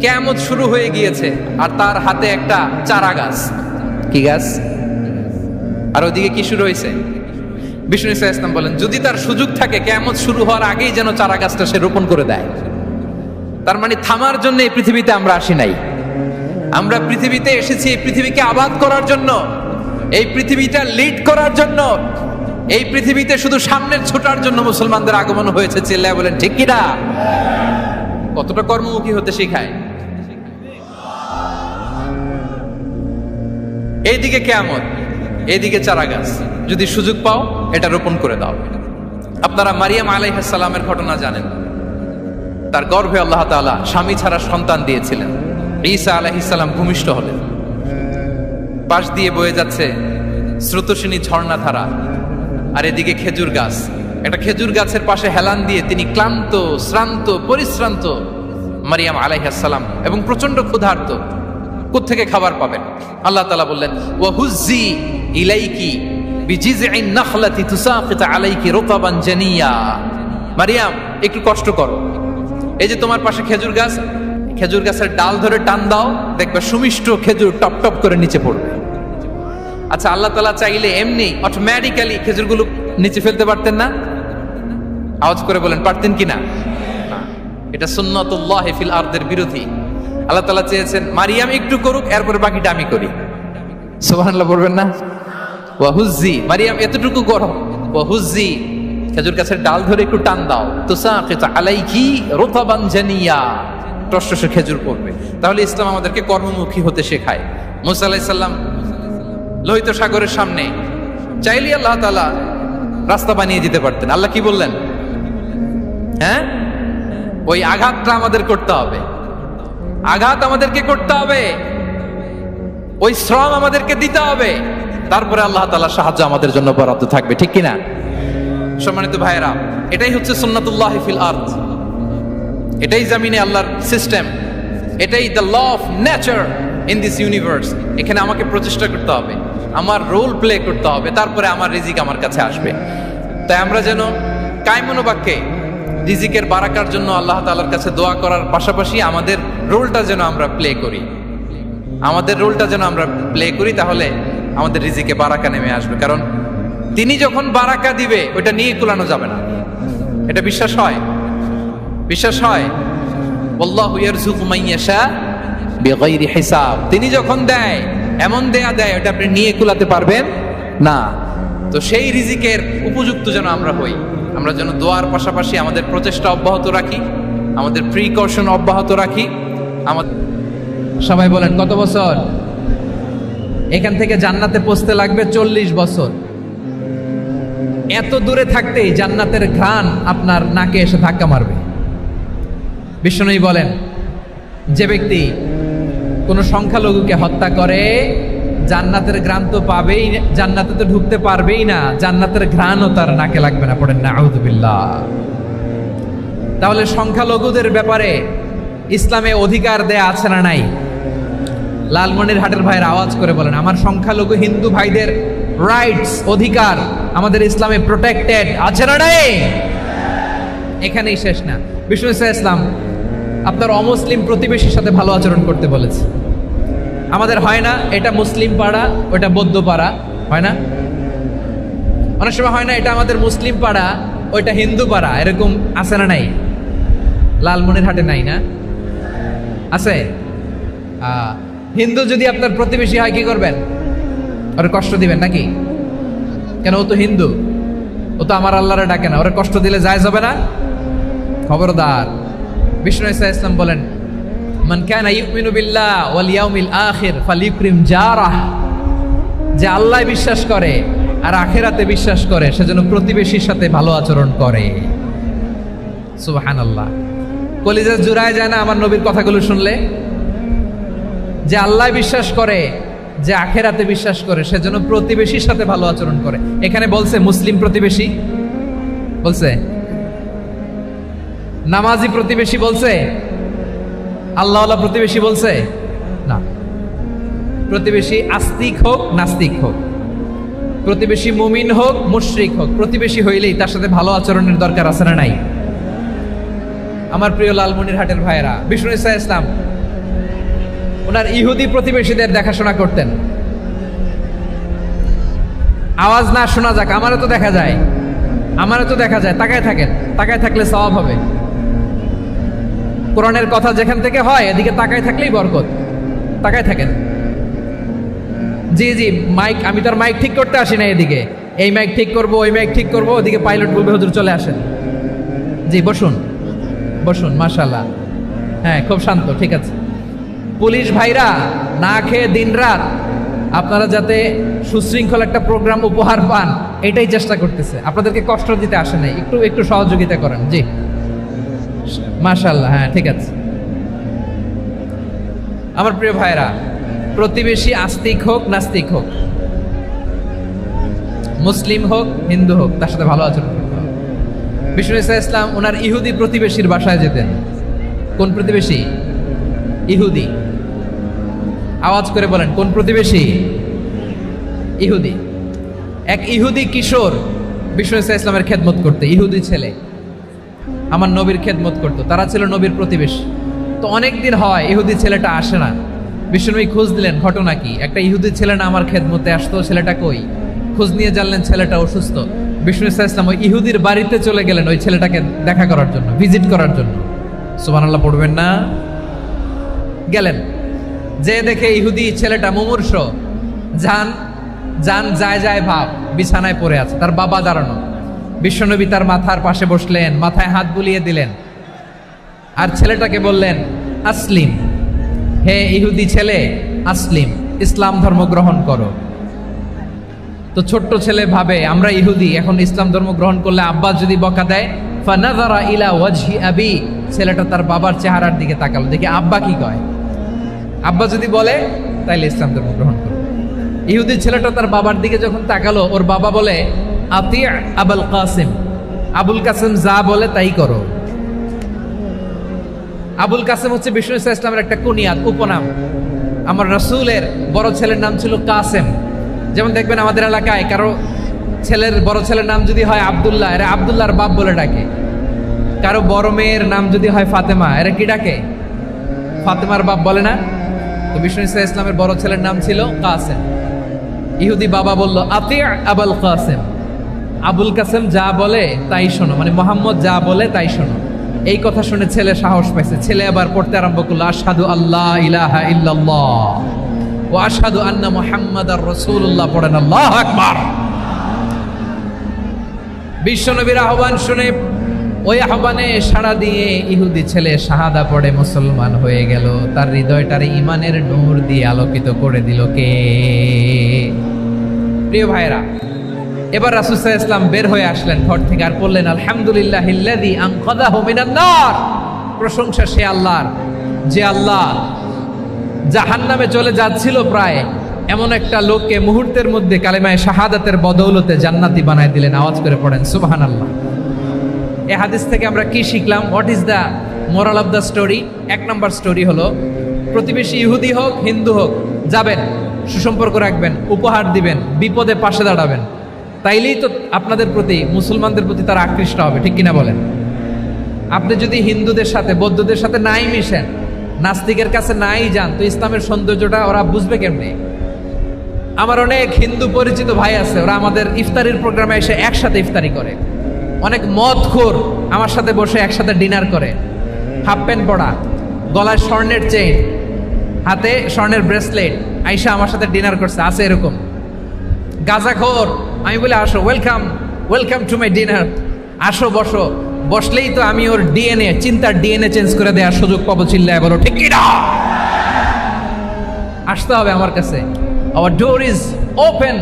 কিয়ামত শুরু হয়ে গিয়েছে আর তার হাতে একটা চারা গাছ, কি গাছ? আর ওদিকে কি শুরু হয়েছে? বিষ্ণু সাল্লাল্লাহু আলাইহি ওয়াসাল্লাম বলেন যদি তার সুযোগ থাকে কিয়ামত শুরু হওয়ার আগেই যেন চারা গাছটা সে রোপণ করে দেয়। তার মানে থামার জন্য এই পৃথিবীতে আমরা আসি নাই। আমরা পৃথিবীতে এসেছি এই পৃথিবীকে আবাদ করার জন্য, এই পৃথিবীটা লিড করার জন্য। এই পৃথিবীতে শুধু সামনের ছোটার জন্য মুসলমানদের আগমন হয়েছে। চিল্লায় বলেন ঠিক কি না? কতটা কর্মমুখী হতে শেখায়। এইদিকে কিয়ামত, এইদিকে চারা গাছ, যদি সুযোগ পাও এটা রোপণ করে দাও। আপনারা মারিয়াম আলাইহিস সালামের ঘটনা জানেন। তার গর্ভে আল্লাহ তাআলা স্বামী ছাড়া সন্তান দিয়েছিলেন। ঈসা আলাইহিস সালাম ভূমিষ্ঠ হলেন। পাশ দিয়ে বয়ে যাচ্ছে স্রোতস্বিনী ঝর্ণাধারা, আর এদিকে খেজুর গাছ। একটা খেজুর গাছের পাশে হেলান দিয়ে তিনি ক্লান্ত, শ্রান্ত, পরিশ্রান্ত মারিয়াম আলাইহিস সালাম, এবং প্রচন্ড ক্ষুধার্ত। কোত্থেকে খাবার পাবেন? আল্লাহ তাআলা বললেন ওয়া হুজ্জি ইলাইকি বিজিযইন নাখলাতি তুসাকিত আলাইকি রুতাবান জানিয়া। মারিয়াম একটু কষ্ট করো, এই যে তোমার পাশে খেজুর গাছ, খেজুর গাছের ডাল ধরে টান দাও, দেখবে সুমিষ্ট খেজুর টপ টপ করে নিচে পড়বে। আচ্ছা, আল্লাহ তাআলা চাইলে এমনি অটোমেটিক্যালি খেজুরগুলো নিচে ফেলতে পারতেন না? আওয়াজ করে বলেন পারতেন কিনা? এটা সুন্নাতুল্লাহ ফিল আরদের বিরোধী। আল্লাহ তাআলা চেয়েছেন মারিয়াম একটু করুক, এরপরে বাকিটা আমি করি। সুবহানাল্লাহ বলবেন না? ওয়া হুজ্জি, মারিয়াম এতটুকু করো, ওয়া হুজ্জি খেজুর গাছের ডাল ধরে একটু টান দাও, তুসাকিত আলাইকি রুতাবান জানিয়া, টসটসে খেজুর পড়বে। তাহলে ইসলাম আমাদেরকে কর্মমুখী হতে শেখায়। মুসা আলাইহিস সালাম লোহিত সাগরের সামনে চাইলে আল্লাহ তাআলা রাস্তা বানিয়ে দিতে পারতেন। আল্লাহ কি বললেন? হ্যাঁ, ওই আঘাতটা আমাদের করতে হবে, আঘাত আমাদেরকে করতে হবে, ওই শ্রম আমাদেরকে দিতে হবে, তারপরে আল্লাহ তাআলার সাহায্য আমাদের জন্য বরাদ্দ থাকবে। ঠিক কিনা? সম্মানিত ভাইয়েরা, এটাই হচ্ছে সুন্নাতুল্লাহ ফিল আরদ। এটাই জমিনে আল্লাহর সিস্টেম, এটাই the law of nature in this universe. এখানে আমাকে প্রচেষ্টা করতে হবে, আমার রোল প্লে করতে হবে, তারপরে আমার রিজিক আমার কাছে আসবে। তাই আমরা যেন কায়মনোবাক্যে রিজিকের বারাকার জন্য আল্লাহ তাআলার কাছে দোয়া করার পাশাপাশি আমাদের রোলটা যেন আমরা প্লে করি, আমাদের রোলটা যেন আমরা প্লে করি, তাহলে আমাদের রিজিকে বারাকা নেমে আসবে। কারণ তিনি যখন বারাকা দিবে ওইটা নিয়ে কুলানো যাবে না। এটা বিশ্বাস হয়? বিশ্বাস হয়? আল্লাহু ইয়ারযুকু মান ইয়াশা বিগাইরি হিসাব। তিনি যখন দেয় এমন দেয়া দেয় ওটা আপনি নিয়ে কুলাতে পারবেন না। তো সেই রিজিকের উপযুক্ত যেন আমরা হই। আমরা যেন দোয়ার পাশাপাশি আমাদের প্রচেষ্টা অব্যাহত রাখি, আমাদের প্রিকশন অব্যাহত রাখি। আমাদের সবাই বলেন কত বছর? এখান থেকে জান্নাতে পৌঁছতে লাগবে 40 বছর। এত দূরে থাকতেই জান্নাতের ঘ্রাণ আপনার নাকে এসে ধাক্কা মারবে। বিষ্ণুই বলেন যে ব্যক্তি কোনো সংখ্যালঘুকে হত্যা করে জান্নাতের ঘ্রাণ তো পাবেই, জান্নাতে তো ঢুকতে পারবেই না, জান্নাতের ঘ্রাণও তার নাকে লাগবে না। পড়েন না আউযুবিল্লাহ। তাহলে সংখ্যালঘুদের ব্যাপারে ইসলামে অধিকার দেয়া আছে না নাই? লালমনিরহাটের ভাইয়ের আওয়াজ করে বলেন আমার সংখ্যালঘু হিন্দু ভাইদের রাইটস, অধিকার আমাদের ইসলামে প্রোটেক্টেড আছে না নাই? এখানেই শেষ না। বিষ্ণু ইসলাম আপনার অমুসলিম প্রতিবেশীর সাথে ভালো আচরণ করতে বলেছে। আমাদের হয় না এটা মুসলিম পাড়া ওটা বৌদ্ধ পাড়া, হয় না? অনেক সময় হয় না এটা আমাদের মুসলিম পাড়া ওইটা হিন্দু পাড়া, এরকম আছে না নাই? লালমনিরহাটে নাই না? আছে? হিন্দু যদি আপনার প্রতিবেশী হয় কি করবেন? ওরে কষ্ট দিবেন নাকি? কেন? ও তো হিন্দু, ও তো আমার আল্লাহরে ডাকে না, ওরে কষ্ট দিলে জায়েজ হবে না? খবরদার। বিষ্ণু ইসলাম বলেন, মান কানা ইউমিনু বিল্লাহ ওয়াল ইয়াউমিল আখির ফালিউকরিম জারাহ, যে আল্লাহ বিশ্বাস করে আর আখিরাতে বিশ্বাস করে সেজন্য প্রতিবেশীর সাথে ভালো আচরণ করে। সুবহানাল্লাহ। কলিজা জুড়ায় যায় না আমার নবীর কথাগুলো শুনলে? যে আল্লাহ বিশ্বাস করে, যে আখিরাতে বিশ্বাস করে সেজন্য প্রতিবেশীর সাথে ভালো আচরণ করে। এখানে বলছে মুসলিম প্রতিবেশী বলছে, নামাজি প্রতিবেশী বলছে, আল্লাহওয়ালা প্রতিবেশী বলছে না। প্রতিবেশী আস্তিক হোক নাস্তিক হোক, প্রতিবেশী মুমিন হোক মুশরিক হোক, প্রতিবেশী হইলেই তার সাথে ভালো আচরণের দরকার আছে না নাই? আমার প্রিয় লালমনিরহাটের ভাইয়েরা, বিষ্ণু ইসলাম ওনার ইহুদি প্রতিবেশীদের দেখাশোনা করতেন। আওয়াজ না শোনা যাক, আমারও তো দেখা যায়, আমারও তো দেখা যায়। তাকায় থাকেন, তাকায় থাকলে সওয়াব হবে। কোরআনের কথা যেখান থেকে হয় এদিকে তাকায় থাকলেই বরকত। তাকায় থাকেন। জি জি, মাইক, আমি তো আর মাইক ঠিক করতে আসি না এদিকে, এই মাইক ঠিক করব ওই মাইক ঠিক করব, ওদিকে পাইলট বলবে হুজুর চলে আসেন। জি বসুন বসুন, মাশাআল্লাহ। হ্যাঁ খুব শান্ত, ঠিক আছে। পুলিশ ভাইরা না খেয়ে দিনরাত আপনারা যাতে সুশৃঙ্খল একটা প্রোগ্রাম উপহার পান এটাই চেষ্টা করতেছে, আপনাদেরকে কষ্ট দিতে আসে নাই, একটু একটু সহযোগিতা করেন। জি মাশাআল্লাহ, হ্যাঁ ঠিক আছে। আমার প্রিয় ভাইরা, প্রতিবেশী আস্তিক হোক নাস্তিক হোক, মুসলিম হোক হিন্দু হোক, তার সাথে ভালো আচরণ করতে হবে। বিষ্ণু ইসলাম ওনার ইহুদি প্রতিবেশীর বাসায় যেতেন। কোন প্রতিবেশী? ইহুদি। আওয়াজ করে বলেন, কোন প্রতিবেশী? ইহুদি। এক ইহুদি কিশোর বিষ্ণু ইসলামের খেদমত করতে, ইহুদি ছেলে আমার নবীর খেদমত করতো, তারা ছিল নবীর প্রতিবেশী। তো অনেক দিন হয় ইহুদি ছেলেটা আসে না। বিষ্ণুনবী খোঁজ দিলেন, ঘটনা কি? একটা ইহুদি ছেলে না আমার খেদমতে আসতো, ছেলেটা কই? খোঁজ নিয়ে জানলেন ছেলেটা অসুস্থ। বিষ্ণু ইসলাম ওই ইহুদির বাড়িতে চলে গেলেন ওই ছেলেটাকে দেখা করার জন্য, ভিজিট করার জন্য। সুবহানাল্লাহ পড়বেন না? গেলেন, যে দেখে ইহুদি ছেলেটা মুমূর্ষ, জান জান যায় যায় ভাব, বিছানায় পড়ে আছে, তার বাবা দাঁড়ানো। বিশ্বনবী তার মাথার পাশে বসলেন, মাথায় হাত বুলিয়ে দিলেন, আর ছেলেটাকে বললেন আসলিম, হে ইহুদি ছেলে আসলিম, ইসলাম ধর্ম গ্রহণ করো। তো ছোট্ট ছেলে ভাবে আমরা ইহুদি, এখন ইসলাম ধর্ম গ্রহণ করলে আব্বা যদি বকা দেয়। ফানাযারা ইলা ওয়াজহি আবি, ছেলেটা তার বাবার চেহারার দিকে তাকালো, দেখি আব্বা কি কয়। আব্বা যদি বলে তাইলে ইসলাম ধর্ম গ্রহণ করো। ইহুদি ছেলেটা তার বাবার দিকে যখন তাকালো, ওর বাবা বলে আতি আবুল কাসিম, আবুল কাসিম যা বলে তাই করো। আবুল কাসিম হচ্ছে বিষ্ণু ইসলামের একটা কুনিয়াত, উপনাম। আমার রাসূলের বড় ছেলের নাম ছিল কাসেম। যেমন দেখবেন আমাদের এলাকায় কারো ছেলের বড় ছেলের নাম যদি হয় আব্দুল্লাহ, এরা আব্দুল্লাহর বাপ বলে ডাকে। কারো বড় মেয়ের নাম যদি হয় ফাতেমা, এরা কি ডাকে? ফাতেমার বাপ বলে না? তো বিষ্ণু ইসলামের বড় ছেলের নাম ছিল কাসেম। ইহুদি বাবা বলল আতি আবুল কাসেম, আবুল কাসেম যা বলে তাই শোনো, মানে মোহাম্মদ যা বলে তাই শোনো। এই কথা শুনে ছেলে সাহস পাইছে, ছেলে আবার পড়তে আরম্ভ করলো আশহাদু আল্লাহ ইলাহা ইল্লাল্লাহ ওয়া আশহাদু আন্না মুহাম্মাদার রাসূলুল্লাহ। পড়েন আল্লাহু আকবার। বিশ্বনবীর আহ্বান শুনে ওই আহ্বানে সাড়া দিয়ে ইহুদি ছেলে শাহাদা পড়ে মুসলমান হয়ে গেল। তার হৃদয়টার ইমানের নূর দিয়ে আলোকিত করে দিল কে? প্রিয় ভাইরা, এবার রাসূল সাল্লাল্লাহু আলাইহি ওয়াসাল্লাম বের হয়ে আসলেন ঘর থেকে, আর বললেন আলহামদুলিল্লাহিল্লাযী আনকাযাহু মিনান নার। প্রশংসা সে আল্লাহর, যে আল্লাহ জাহান্নামে চলে যাচ্ছিল প্রায় এমন একটা লোককে মুহূর্তের মধ্যে কালেমায়ে শাহাদাতের বদৌলতে জান্নাতি বানায় দিলেন। আওয়াজ করে পড়েন সুবহানাল্লাহ। এই হাদিস থেকে আমরা কি শিখলাম? What is the moral of the story? এক নম্বর স্টোরি হলো, প্রতিবেশী ইহুদি হোক হিন্দু হোক যাবেন, সুসম্পর্ক রাখবেন, উপহার দিবেন, বিপদে পাশে দাঁড়াবেন, তাইলেই তো আপনাদের প্রতি, মুসলমানদের প্রতি তারা আকৃষ্ট হবে, ঠিক কিনা বলেন? আপনি যদি হিন্দুদের সাথে, বৌদ্ধদের সাথে নাই মিশেন, নাস্তিকের কাছে নাই যান, তো ইসলামের সৌন্দর্যটা ওরা বুঝবে কেমনে? আমার অনেক হিন্দু পরিচিত ভাই আছে, ওরা আমাদের ইফতারির প্রোগ্রামে এসে একসাথে ইফতারি করে। অনেক মদখোর আমার সাথে বসে একসাথে ডিনার করে, হাফ প্যান্ট পরা, গলায় স্বর্ণের চেইন, হাতে স্বর্ণের ব্রেসলেট, আইসা আমার সাথে ডিনার করছে, আছে এরকম। গাঁজাখোর, আমি বলি আসো, welcome welcome to my dinner, আসো বসো। বসলেই তো আমি ওর ডিএনএ, চিন্তার ডিএনএ চেঞ্জ করে দেওয়ার সুযোগ পাবো, চিল্লায় বলো ঠিক কিনা? আসতে হবে আমার কাছে। Our door is open,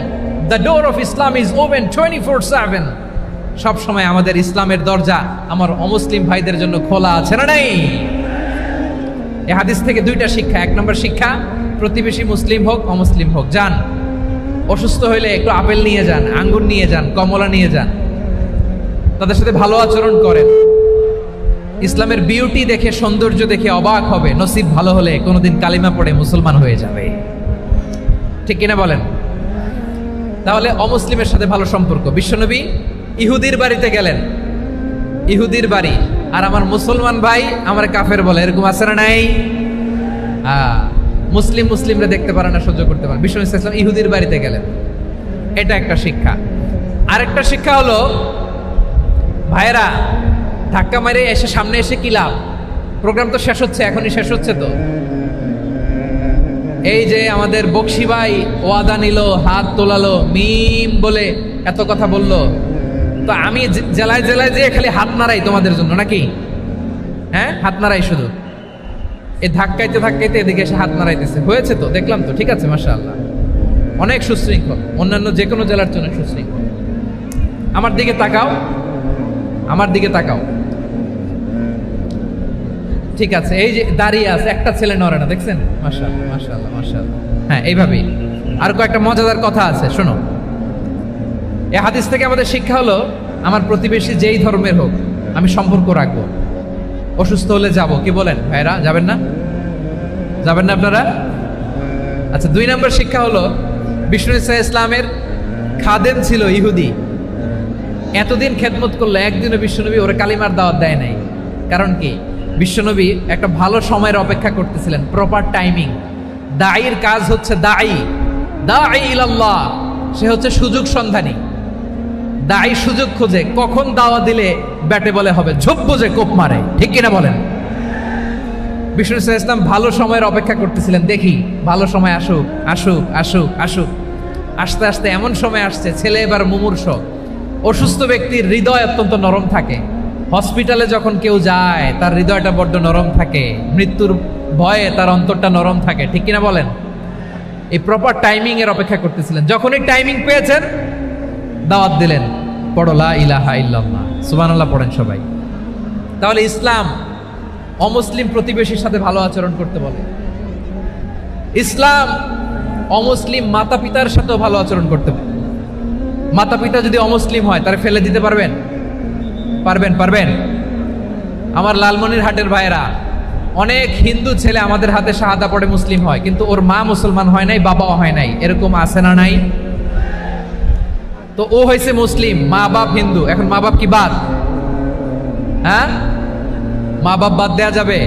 the door of Islam is open 24/7। সব সময় আমাদের ইসলামের দরজা আমার অমুসলিম ভাইদের জন্য খোলা আছে না নাই? এই হাদিস থেকে দুইটা শিক্ষা। এক নম্বর শিক্ষা, প্রতিবেশী মুসলিম হোক অমুসলিম হোক, যান, অসুস্থ হইলে একটু আপেল নিয়ে যান, আঙ্গুর নিয়ে যান, কমলা নিয়ে যান, তাদের সাথে ভালো আচরণ করেন। ইসলামের বিউটি দেখে, সৌন্দর্য দেখে অবাক হবে, নসিব ভালো হলে কোনোদিন কালিমা পড়ে মুসলমান হয়ে যাবে, ঠিক কিনা বলেন? তাহলে অমুসলিমের সাথে ভালো সম্পর্ক। বিশ্বনবী ইহুদির বাড়িতে গেলেন, ইহুদির বাড়ি, আর আমার মুসলমান ভাই আমার কাফের বলে, এরকম আছে না নাই? মুসলিমরা দেখতে পারে না, সহ্য করতে পারে। বিশ্বনবী সাল্লাল্লাহু আলাইহি ওয়াসাল্লাম ইহুদির বাড়িতে গেলেন, এটা একটা শিক্ষা। আরেকটা শিক্ষা হলো, ভাইয়েরা ধাক্কা মারে এসে সামনে এসে কি লাভ? প্রোগ্রাম তো শেষ হচ্ছে, এখনই শেষ হচ্ছে। তো এই যে আমাদের বকশি ভাই ওয়াদা নিল, হাত তোলালো, মিম বলে এত কথা বললো, তো আমি জেলায় জেলায় যে খালি হাত নাড়াই তোমাদের জন্য নাকি? হ্যাঁ, হাত নাড়াই শুধু। এই ধাক্কাইতে ধাক্কাইতে এদিকে এসে হাত নাড়াইতেছে, হয়েছে তো, দেখলাম তো, ঠিক আছে, মাশাআল্লাহ, অনেক সুশৃঙ্খল, অন্যান্য যে কোনো জেলার জন্য সুশৃঙ্খল। আমার দিকে তাকাও, আমার দিকে তাকাও, ঠিক আছে। এই যে দাঁড়িয়ে আছে, একটা ছেলে নড়ে না, দেখছেন? মাশাআল্লাহ মাশাআল্লাহ মাশাআল্লাহ। হ্যাঁ, এইভাবেই। আর কয়েকটা মজাদার কথা আছে, শোনো। এই হাদিস থেকে আমাদের শিক্ষা হলো, আমার প্রতিবেশী যেই ধর্মের হোক আমি সম্পর্ক রাখবো। অসুস্থ হলে যাব, কি বলেন ভাইরা? যাবেন না? যাবেন না আপনারা? আচ্ছা, 2 নম্বর শিক্ষা হলো, বিষ্ণু ইসলামের খাদেম ছিল ইহুদি, এতদিন খেদমত করলো, একদিনও বিশ্বনবী ওরা কালিমার দাওয়াত দেয় নাই। কারণ কি? বিশ্বনবী একটা ভালো সময়ের অপেক্ষা করতেছিলেন, প্রপার টাইমিং। দাঈর কাজ হচ্ছে দাঈ ইলাল্লাহ, সে হচ্ছে সুযোগ সন্ধানী। দাঈ সুযোগ খোঁজে, কখন দাওয়া দিলে ব্যাটে বলে হবে, ঝোপ বুঝে কোপ মারে, ঠিক কিনা বলেন? বিষ্ণু ইসলাম ভালো সময়ের অপেক্ষা করতেছিলেন, দেখি ভালো সময় আসুক আসুক আসুক আসুক। আস্তে আস্তে এমন সময় আসছে, ছেলে এবার মুমূর্ষ। অসুস্থ ব্যক্তির হৃদয় অত্যন্ত নরম থাকে, হসপিটালে যখন কেউ যায় তার হৃদয়টা বড্ড নরম থাকে, মৃত্যুর ভয়ে তার অন্তরটা নরম থাকে, ঠিক কিনা বলেন? এই প্রপার টাইমিং এর অপেক্ষা করতেছিলেন। যখনই টাইমিং পেয়েছেন, দাওয়াত দিলেন, পড়ো লা ইলাহা ইল্লাল্লাহ, সুবহানাল্লাহ পড়েন সবাই। তাহলে ইসলাম অমুসলিম প্রতিবেশীর সাথে ভালো আচরণ করতে বলে। ইসলাম অমুসলিম মাতা পিতার সাথেও ভালো আচরণ করতে বলে। মাতা পিতা যদি অমুসলিম হয়, তারা ফেলে দিতে পারবেন? পারবেন? আমার লালমনিরহাটের ভাইয়েরা, অনেক হিন্দু ছেলে আমাদের হাতে শাহাদা পড়ে মুসলিম হয়, কিন্তু ওর মা মুসলমান হয় নাই, বাবাও হয় নাই, এরকম আছে না নাই? তো ও হয়েছে মুসলিম, মা বাপ হিন্দু, এখন মা বাপ কি বাদ? হ্যাঁ, মা বাপ বাদ দেয়া যাবে?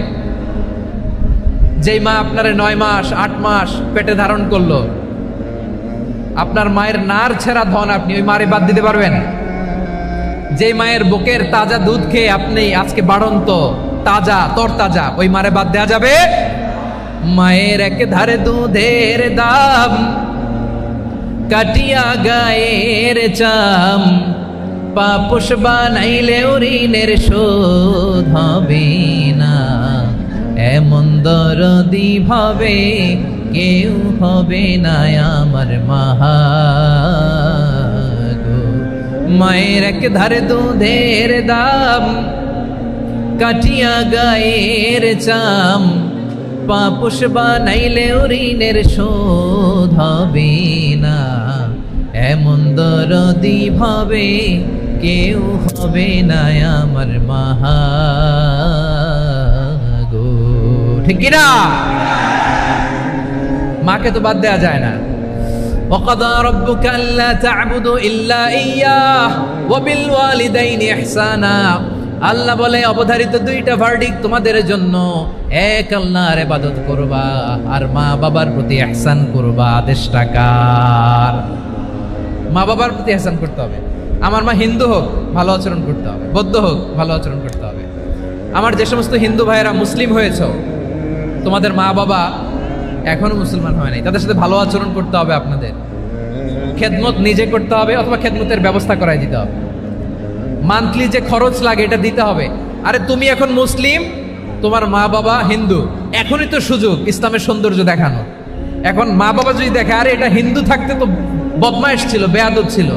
যেই মা আপনারে 9 মাস 8 মাস পেটে ধারণ করলো, আপনার মায়ের নার ছেঁড়া ধন, আপনি ওই মারে বাদ দিতে পারবেন? যে মায়ের বুকের তাজা দুধ খেয়ে আপনি আজকে বাড়ন্ত তাজা তরতাজা, ওই মারে বাদ দেয়া যাবে? মায়ের এক ধারে দুধের দাম, কাটিয়া গায়ের চাম, পাপোশ বানাইলেও ঋণের শোধ হবে না, এমন দরদি ভাবে কেউ হবে না আমার মাহা। মায়ের এক ধারে দুধের দাম, কাটিয়া গায়ের চাম, পাপোশ বানাইলেও ঋণের শোধ হবে না, এমন দরদি ভাবে কেউ হবে না আমার মাহা গো, ঠিক কিনা? মাকে তো বাদ দেওয়া যায় না। وَقَضَى رَبُّكَ أَلَّا تَعْبُدُوا إِلَّا إِيَّاهُ وَبِالْوَالِدَيْنِ إِحْسَانًا। আল্লাহ বলে অবধারিত দুইটা ভার্ডিক্ট তোমাদের জন্য, এক আল্লাহর ইবাদত করবা আর মা বাবার প্রতি ইহসান করবা। আদেশটা কার? মা বাবার প্রতি ইহসান করতে হবে। আমার মা হিন্দু হোক ভালো আচরণ করতে হবে, বৌদ্ধ হোক ভালো আচরণ করতে হবে। আমার যে সমস্ত হিন্দু ভাইয়েরা মুসলিম হয়েছে, তোমাদের মা বাবা এখনো মুসলমান হয় নাই, তাদের সাথে ভালো আচরণ করতে হবে। আপনাদের খেদমত নিজে করতে হবে অথবা খেদমতের ব্যবস্থা করাই দিতে হবে। মান্থলি যে খরচ লাগে এটা দিতে হবে। আরে তুমি এখন মুসলিম, তোমার মা বাবা হিন্দু, এখনই তো সুযোগ ইসলামের সৌন্দর্য দেখানো। এখন মা বাবা যদি দেখে আরে এটা হিন্দু থাকতে তো বদমাইশ ছিল, বেয়াদব ছিল,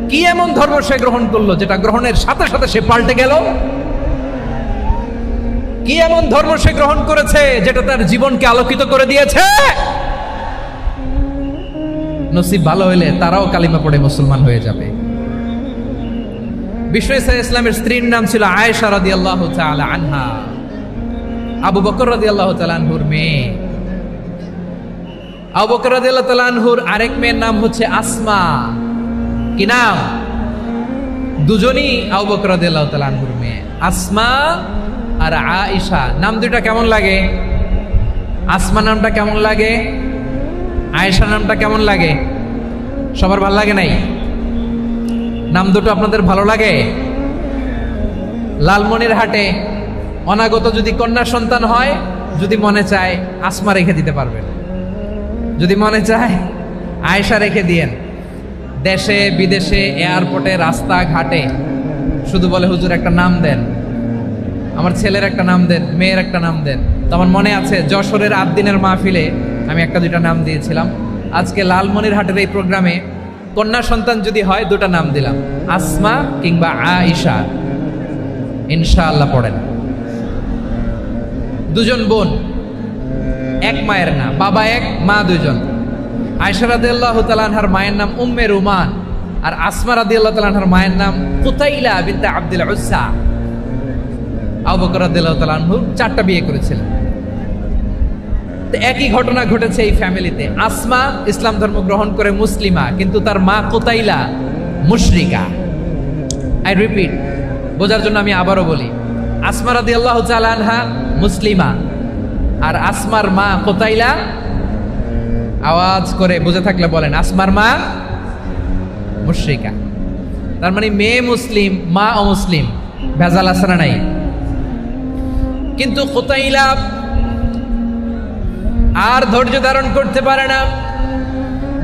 কি এমন ধর্ম সে গ্রহণ করলো যেটা গ্রহণের সাথে সাথে সে পাল্টে গেল? কি এমন ধর্ম সে গ্রহণ করেছে যেটা তার জীবনকে আলোকিত করে দিয়েছে? নসিব ভালো হইলে তারাও কালিমা পড়ে মুসলমান হয়ে যাবে। বিশ্ব ইসলামের স্ত্রীর নাম ছিল আয়েশা রাদিয়াল্লাহু তাআলা আনহা, আবু বকর রাদিয়াল্লাহু তাআলা আনহুর মেয়ে। আবু বকর রাদিয়াল্লাহু তাআলা আনহুর আরেক মেয়ের নাম হচ্ছে আসমা। কি নাম? দুজনই আবু বকর রাদিয়াল্লাহু তাআলা আনহুর মেয়ে, আসমা আর আয়েশা। নাম দুইটা কেমন লাগে? আসমা নামটা কেমন লাগে? আয়েশা নামটা কেমন লাগে? সবার ভালো লাগে নাই? নাম দুটো আপনাদের ভালো লাগে? লালমনির হাটে অনাগত যদি কন্যা সন্তান হয়, যদি মনে চায় আসমা রেখে দিতে পারবেন, যদি মনে চায় আয়েশা রেখে দিয়েন। দেশে বিদেশে এয়ারপোর্টে রাস্তাঘাটে শুধু বলে হুজুর একটা নাম দেন, আমার ছেলের একটা নাম দেন, মেয়ের একটা নাম দেন। তো আমার মনে আছে যশোরের 8 দিনের মাহফিলে আমি একটা দুইটা নাম দিয়েছিলাম। আজকে লালমনির হাটের এই প্রোগ্রামে কন্যা সন্তান যদি হয় দুটা নাম দিলাম, আসমা কিংবা আয়েশা। ইনশাআল্লাহ পড়েন। দুজন বোন, এক মায়ের না, বাবা এক মা দুজন। আয়েশা রাদিয়াল্লাহু তাআলা আনহার মায়ের নাম উম্মে রুমান, আর আসমা রাদিয়াল্লাহু তাআলা আনহার মায়ের নাম কুতাইলা বিনতে আব্দুল উজ্জা। আবু বকর রাদিয়াল্লাহু তাআলা আনহু 4টা বিয়ে করেছিলেন। তো একই ঘটনা ঘটেছে এই ফ্যামিলিতে। আসমা ইসলাম ধর্ম গ্রহণ করে মুসলিমা, কিন্তু তার মা কুতাইলা মুশরিকা। আই রিপিট, বোঝার জন্য আমি আবারও বলি, আসমা রাদিয়াল্লাহু তাআলা আনহা মুসলিমা, আর আসমার মা কুতাইলা, আওয়াজ করে বুঝে থাকলে বলেন, আসমার মা মুশরিকা। তার মানে মেয়ে মুসলিম, মা অমুসলিম। ভেজাল আছে না নাই? কিন্তু কুতাইলা আর ধৈর্য ধারণ করতে পারে না।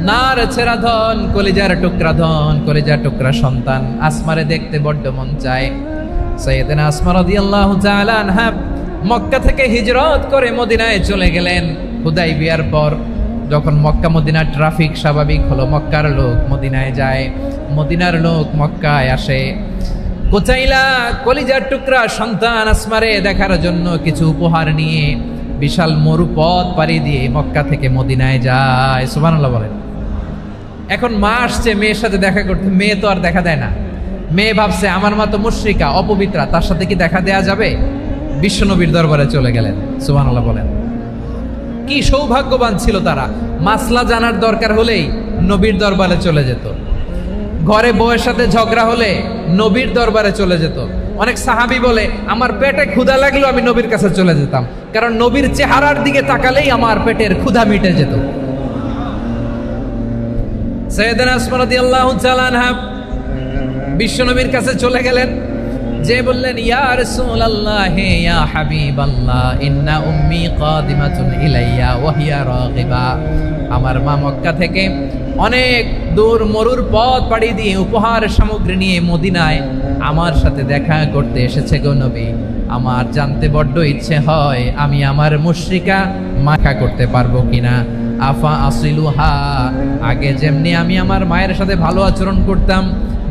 নার ছেড়া ধন, কলিজার টুকরা ধন, কলিজার টুকরা সন্তান আসমারে দেখতে বড্ড মন চায়। সাইয়েদনা আসমা রাদিয়াল্লাহু তাআলা আনহা মক্কা থেকে হিজরত করে মদিনায় চলে গেলেন হুদাইবিয়ার পর। যখন মক্কা মদিনার ট্রাফিক স্বাভাবিক হলো, মক্কার লোক মদিনায় যায়, মদিনার লোক মক্কায় আসে। কুতাইলা কলিজার টুকরা সন্তান আসমারে দেখার জন্য কিছু উপহার নিয়ে বিশাল মরুপথ পাড়ি দিয়ে মক্কা থেকে মদিনায় যায়। সুবহানাল্লাহ বলেন। এখন মা আসছে মেয়ের সাথে দেখা করতে, মেয়ে তো আর দেখা দেয় না। মেয়ে ভাবছে আমার মা তো মুশরিকা, অপবিত্রা, তার সাথে কি দেখা দেয়া যাবে? বিশ্বনবীর দরবারে চলে গেলেন। সুবহানাল্লাহ বলেন। কি সৌভাগ্যবান ছিল তারা, মাসলা জানার দরকার হলেই নবীর দরবারে চলে যেত। ঘরে বউয়ের সাথে ঝগড়া হলে নবীর দরবারে চলে যেত। অনেক সাহাবী বলে আমার পেটে ক্ষুধা লাগলো আমি নবীর কাছে চলে যেতাম, কারণ নবীর চেহারার দিকে তাকালেই আমার পেটের ক্ষুধা মিটে যেত। সাইয়েদনা আসমা রাদিয়াল্লাহু তাআলা আনহা বিশ্বনবীর কাছে চলে গেলেন, যে বললেন ইয়া রাসূলুল্লাহ ইয়া হাবিবাল্লাহ ইন্না উম্মি কাদিমাতুন ইলাইয়া ওয়া হিয়া রাগিবা। আমার মা মক্কা থেকে অনেক দূর মরুর পথ পাড়ি দিয়ে উপহার সামগ্রী নিয়ে মদিনায় আমার সাথে দেখা করতে এসেছে গো নবী। আমার জানতে বড্ড ইচ্ছে হয় আমি আমার মুশরিকা মাখা করতে পারবো কিনা। আফা আসিলুহা, আগে যেমনি আমি আমার মায়ের সাথে ভালো আচরণ করতাম,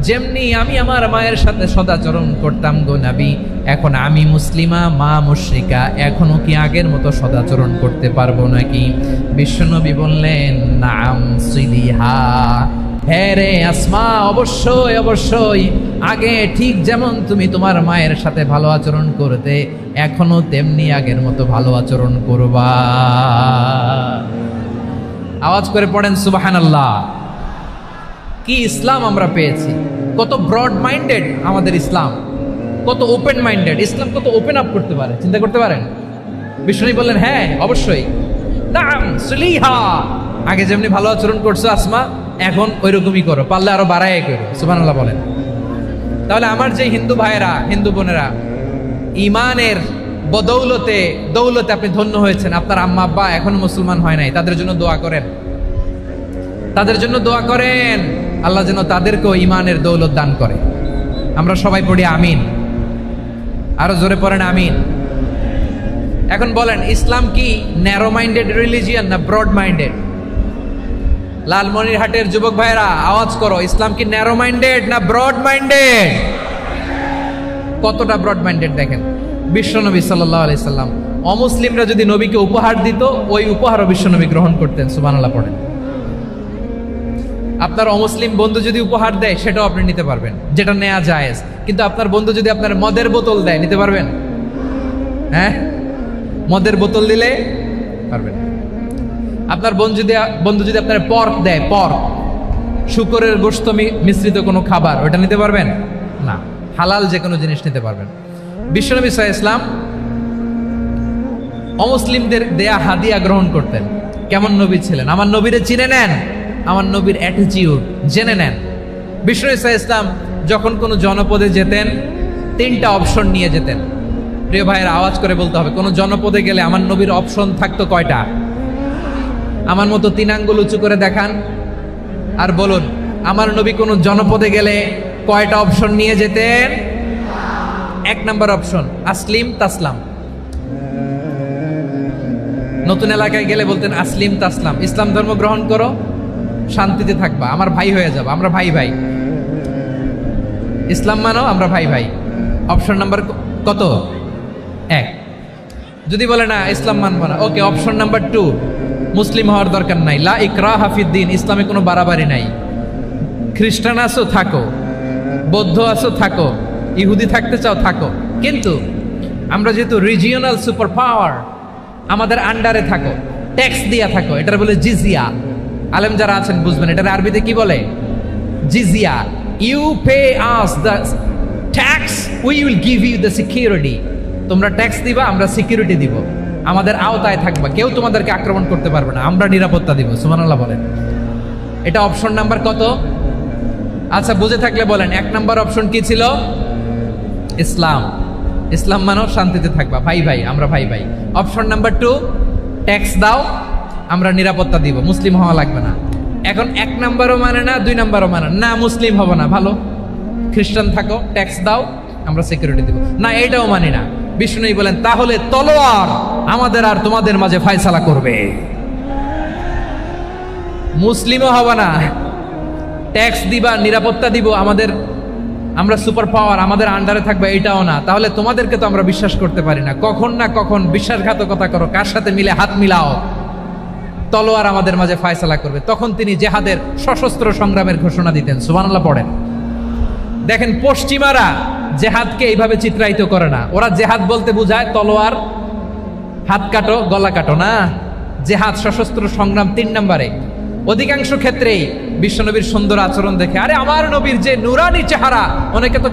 যেমনি আমি আমার মায়ের সাথে সদাচরণ করতাম গো নবী, এখন আমি মুসলিমা, মা মুশরিকা, এখনো কি আগের মতো সদাচরণ করতে পারবো নাকি? বিশ্বনবী বললেন নাম সিলিহা, হ্যাঁ রে আসমা, অবশ্যই অবশ্যই, আগে ঠিক যেমন তুমি তোমার মায়ের সাথে ভালো আচরণ করতে, এখনো তেমনি আগের মতো ভালো আচরণ করবা। আওয়াজ করে পড়েন সুবহানাল্লাহ। কি ইসলাম আমরা পেয়েছি! কত ব্রড মাইন্ডেড আমাদের ইসলাম, কত ওপেন মাইন্ডেড ইসলাম, কত ওপেন আপ করতে পারে, চিন্তা করতে পারেন। বিষ্ণু বললেন হ্যাঁ অবশ্যই, নাম সুলিহা, আগে যেমনি ভালো আচরণ করছো আসমা, এখন ওইরকমই করো, পারলে আরো বাড়ায় করো। সুবহানাল্লাহ বলেন। তাহলে আমার যে হিন্দু ভাইয়েরা, হিন্দু বোনেরা, ইমানের বদৌলতে দৌলতে আপনি ধন্য হয়েছেন, আপনার আম্মা আব্বা এখনো মুসলমান হয় নাই, তাদের জন্য দোয়া করেন, তাদের জন্য দোয়া করেন, আল্লাহ যেন তাদেরকেও ইমানের দৌলত দান করে। আমরা সবাই পড়ি আমিন, আরো জোরে পড়েন আমিন। এখন বলেন, ইসলাম কি ন্যারো মাইন্ডেড রিলিজিয়ান না ব্রড মাইন্ডেড? লালমনিরহাটের যুবক ভাইরা আওয়াজ করো, ইসলাম কি ন্যারো মাইন্ডেড না ব্রড মাইন্ডেড? কতটা ব্রড মাইন্ডেড দেখেন। বিশ্বনবী সাল্লাল্লাহু আলাইহি সাল্লাম, অমুসলিমরা যদি নবীকে উপহার দিত, ওই উপহারও বিশ্বনবী গ্রহণ করতেন। সুবহানাল্লাহ পড়েন। আপনার অমুসলিম বন্ধু যদি উপহার দেয়, সেটাও আপনি নিতে পারবেন, যেটা নেওয়া জায়েজ। কিন্তু আপনার বন্ধু যদি আপনার মদের বোতল দেয়, নিতে পারবেন? হ্যাঁ, মদের বোতল দিলে পারবেন। আপনার বন্ধু যদি আপনার পর্ক দেয়, পর্ক, শুকরের গোশত মিশ্রিত কোনো খাবার, ওটা নিতে পারবেন না। হালাল যে কোনো জিনিস নিতে পারবেন। বিশ্বনবী সাল্লাল্লাহু আলাইহি ওয়াসাল্লাম অমুসলিমদের দেয়া হাদিয়া গ্রহণ করতেন। কেমন নবী ছিলেন! আমার নবীরে চিনে নেন, আমার নবীর অ্যাটিটিউড জেনে নেন। বিশ্বনবী সাল্লাল্লাহু আলাইহি ওয়াসাল্লাম যখন কোনো জনপদে যেতেন, 3টা অপশন নিয়ে যেতেন। প্রিয় ভাইয়ের আওয়াজ করে বলতে হবে, কোন জনপদে গেলে আমার নবীর অপশন থাকতো কয়টা? আমার মতো 3 আঙ্গুল উঁচু করে দেখান আর বলুন, আমার নবী কোন জনপদে গেলে কয়টা অপশন নিয়ে যেতেন? 1 নাম্বার অপশন, আসলিম তাসলাম। নতুন এলাকায় গেলে বলতেন আসলিম তাসলাম, ইসলাম ধর্ম গ্রহণ করো, শান্তিতে থাকবা, আমার ভাই হয়ে যাবো, আমরা ভাই ভাই, ইসলাম মানো, আমরা ভাই ভাই। অপশন নাম্বার কত? 1। যদি বলে না ইসলাম মানবো না, ওকে, অপশন নাম্বার 2, মুসলিম হওয়ার দরকার নাই, লা ইকরাহা ফিদ্দিন, ইসলামে কোনো বাড়াবাড়ি নাই। খ্রিস্টান আছো থাকো, বৌদ্ধ আছো থাকো, ইহুদি থাকতে চাও থাকো, কিন্তু আমরা যেহেতু রিজিওনাল সুপার পাওয়ার, আমাদের আন্ডারে থাকো, ট্যাক্স দিয়া থাকো, এটার বলে জিজিয়া। আলেম যারা আছেন বুঝবেন, এটার আরবিতে কি বলে? জিজিয়া। You pay us the tax, we will give you the security. তোমরা ট্যাক্স দিবা, আমরা সিকিউরিটি দিব, আমাদের আওতায় থাকবা, কেউ তোমাদেরকে আক্রমণ করতে পারবে না, আমরা নিরাপত্তা দিব। সুবহানাল্লাহ বলেন। এটা অপশন নাম্বার কত? আচ্ছা, বুঝে থাকলে বলেন, 1 নাম্বার অপশন কি ছিল? ইসলাম। ইসলাম মানো, শান্তিতে থাকবা, ভাই ভাই, আমরা ভাই ভাই। অপশন নাম্বার 2, ট্যাক্স দাও, আমরা নিরাপত্তা দিব, মুসলিম হওয়া লাগবে না। এখন 1 নাম্বারও মানে না, 2 নাম্বারও মানে না, মুসলিম হব না, ভালো, খ্রিস্টান থাকো, ট্যাক্স দাও, আমরা সিকিউরিটি দিব না, এইটাও মানি না। বিষ্ণু বলেন, তাহলে তলোয়ার আমাদের আর তোমাদের মাঝে ফয়সালা করবে। মুসলিমও হবে না, ট্যাক্স দিবা, নিরাপত্তা দিব, আমরা সুপার পাওয়ার, আমাদের আন্ডারে থাকবে, এটাও না। তাহলে তোমাদেরকে তো আমরা বিশ্বাস করতে পারি না, কখন না কখন বিশ্বাসঘাতকতা করো, কার সাথে মিলে হাত মিলাও, তলোয়ার আমাদের মাঝে ফয়সালা করবে। তখন তিনি জেহাদের সশস্ত্র সংগ্রামের ঘোষণা দিতেন। সুবহানাল্লাহ পড়েন। দেখেন, পশ্চিমারা জেহাদকে এইভাবে চিত্রায়িত করে না। ওরা জেহাদ বলতে বোঝায় তলোয়ার, হাত কাটো, গলা কাটো না। জেহাদ সশস্ত্র সংগ্রাম 3 নম্বরে। অধিকাংশ ক্ষেত্রেই বিশ্বনবীর সুন্দর আচরণ দেখে, আরে আমার নবীর যে নুরানি চেহারা, অনেকে তো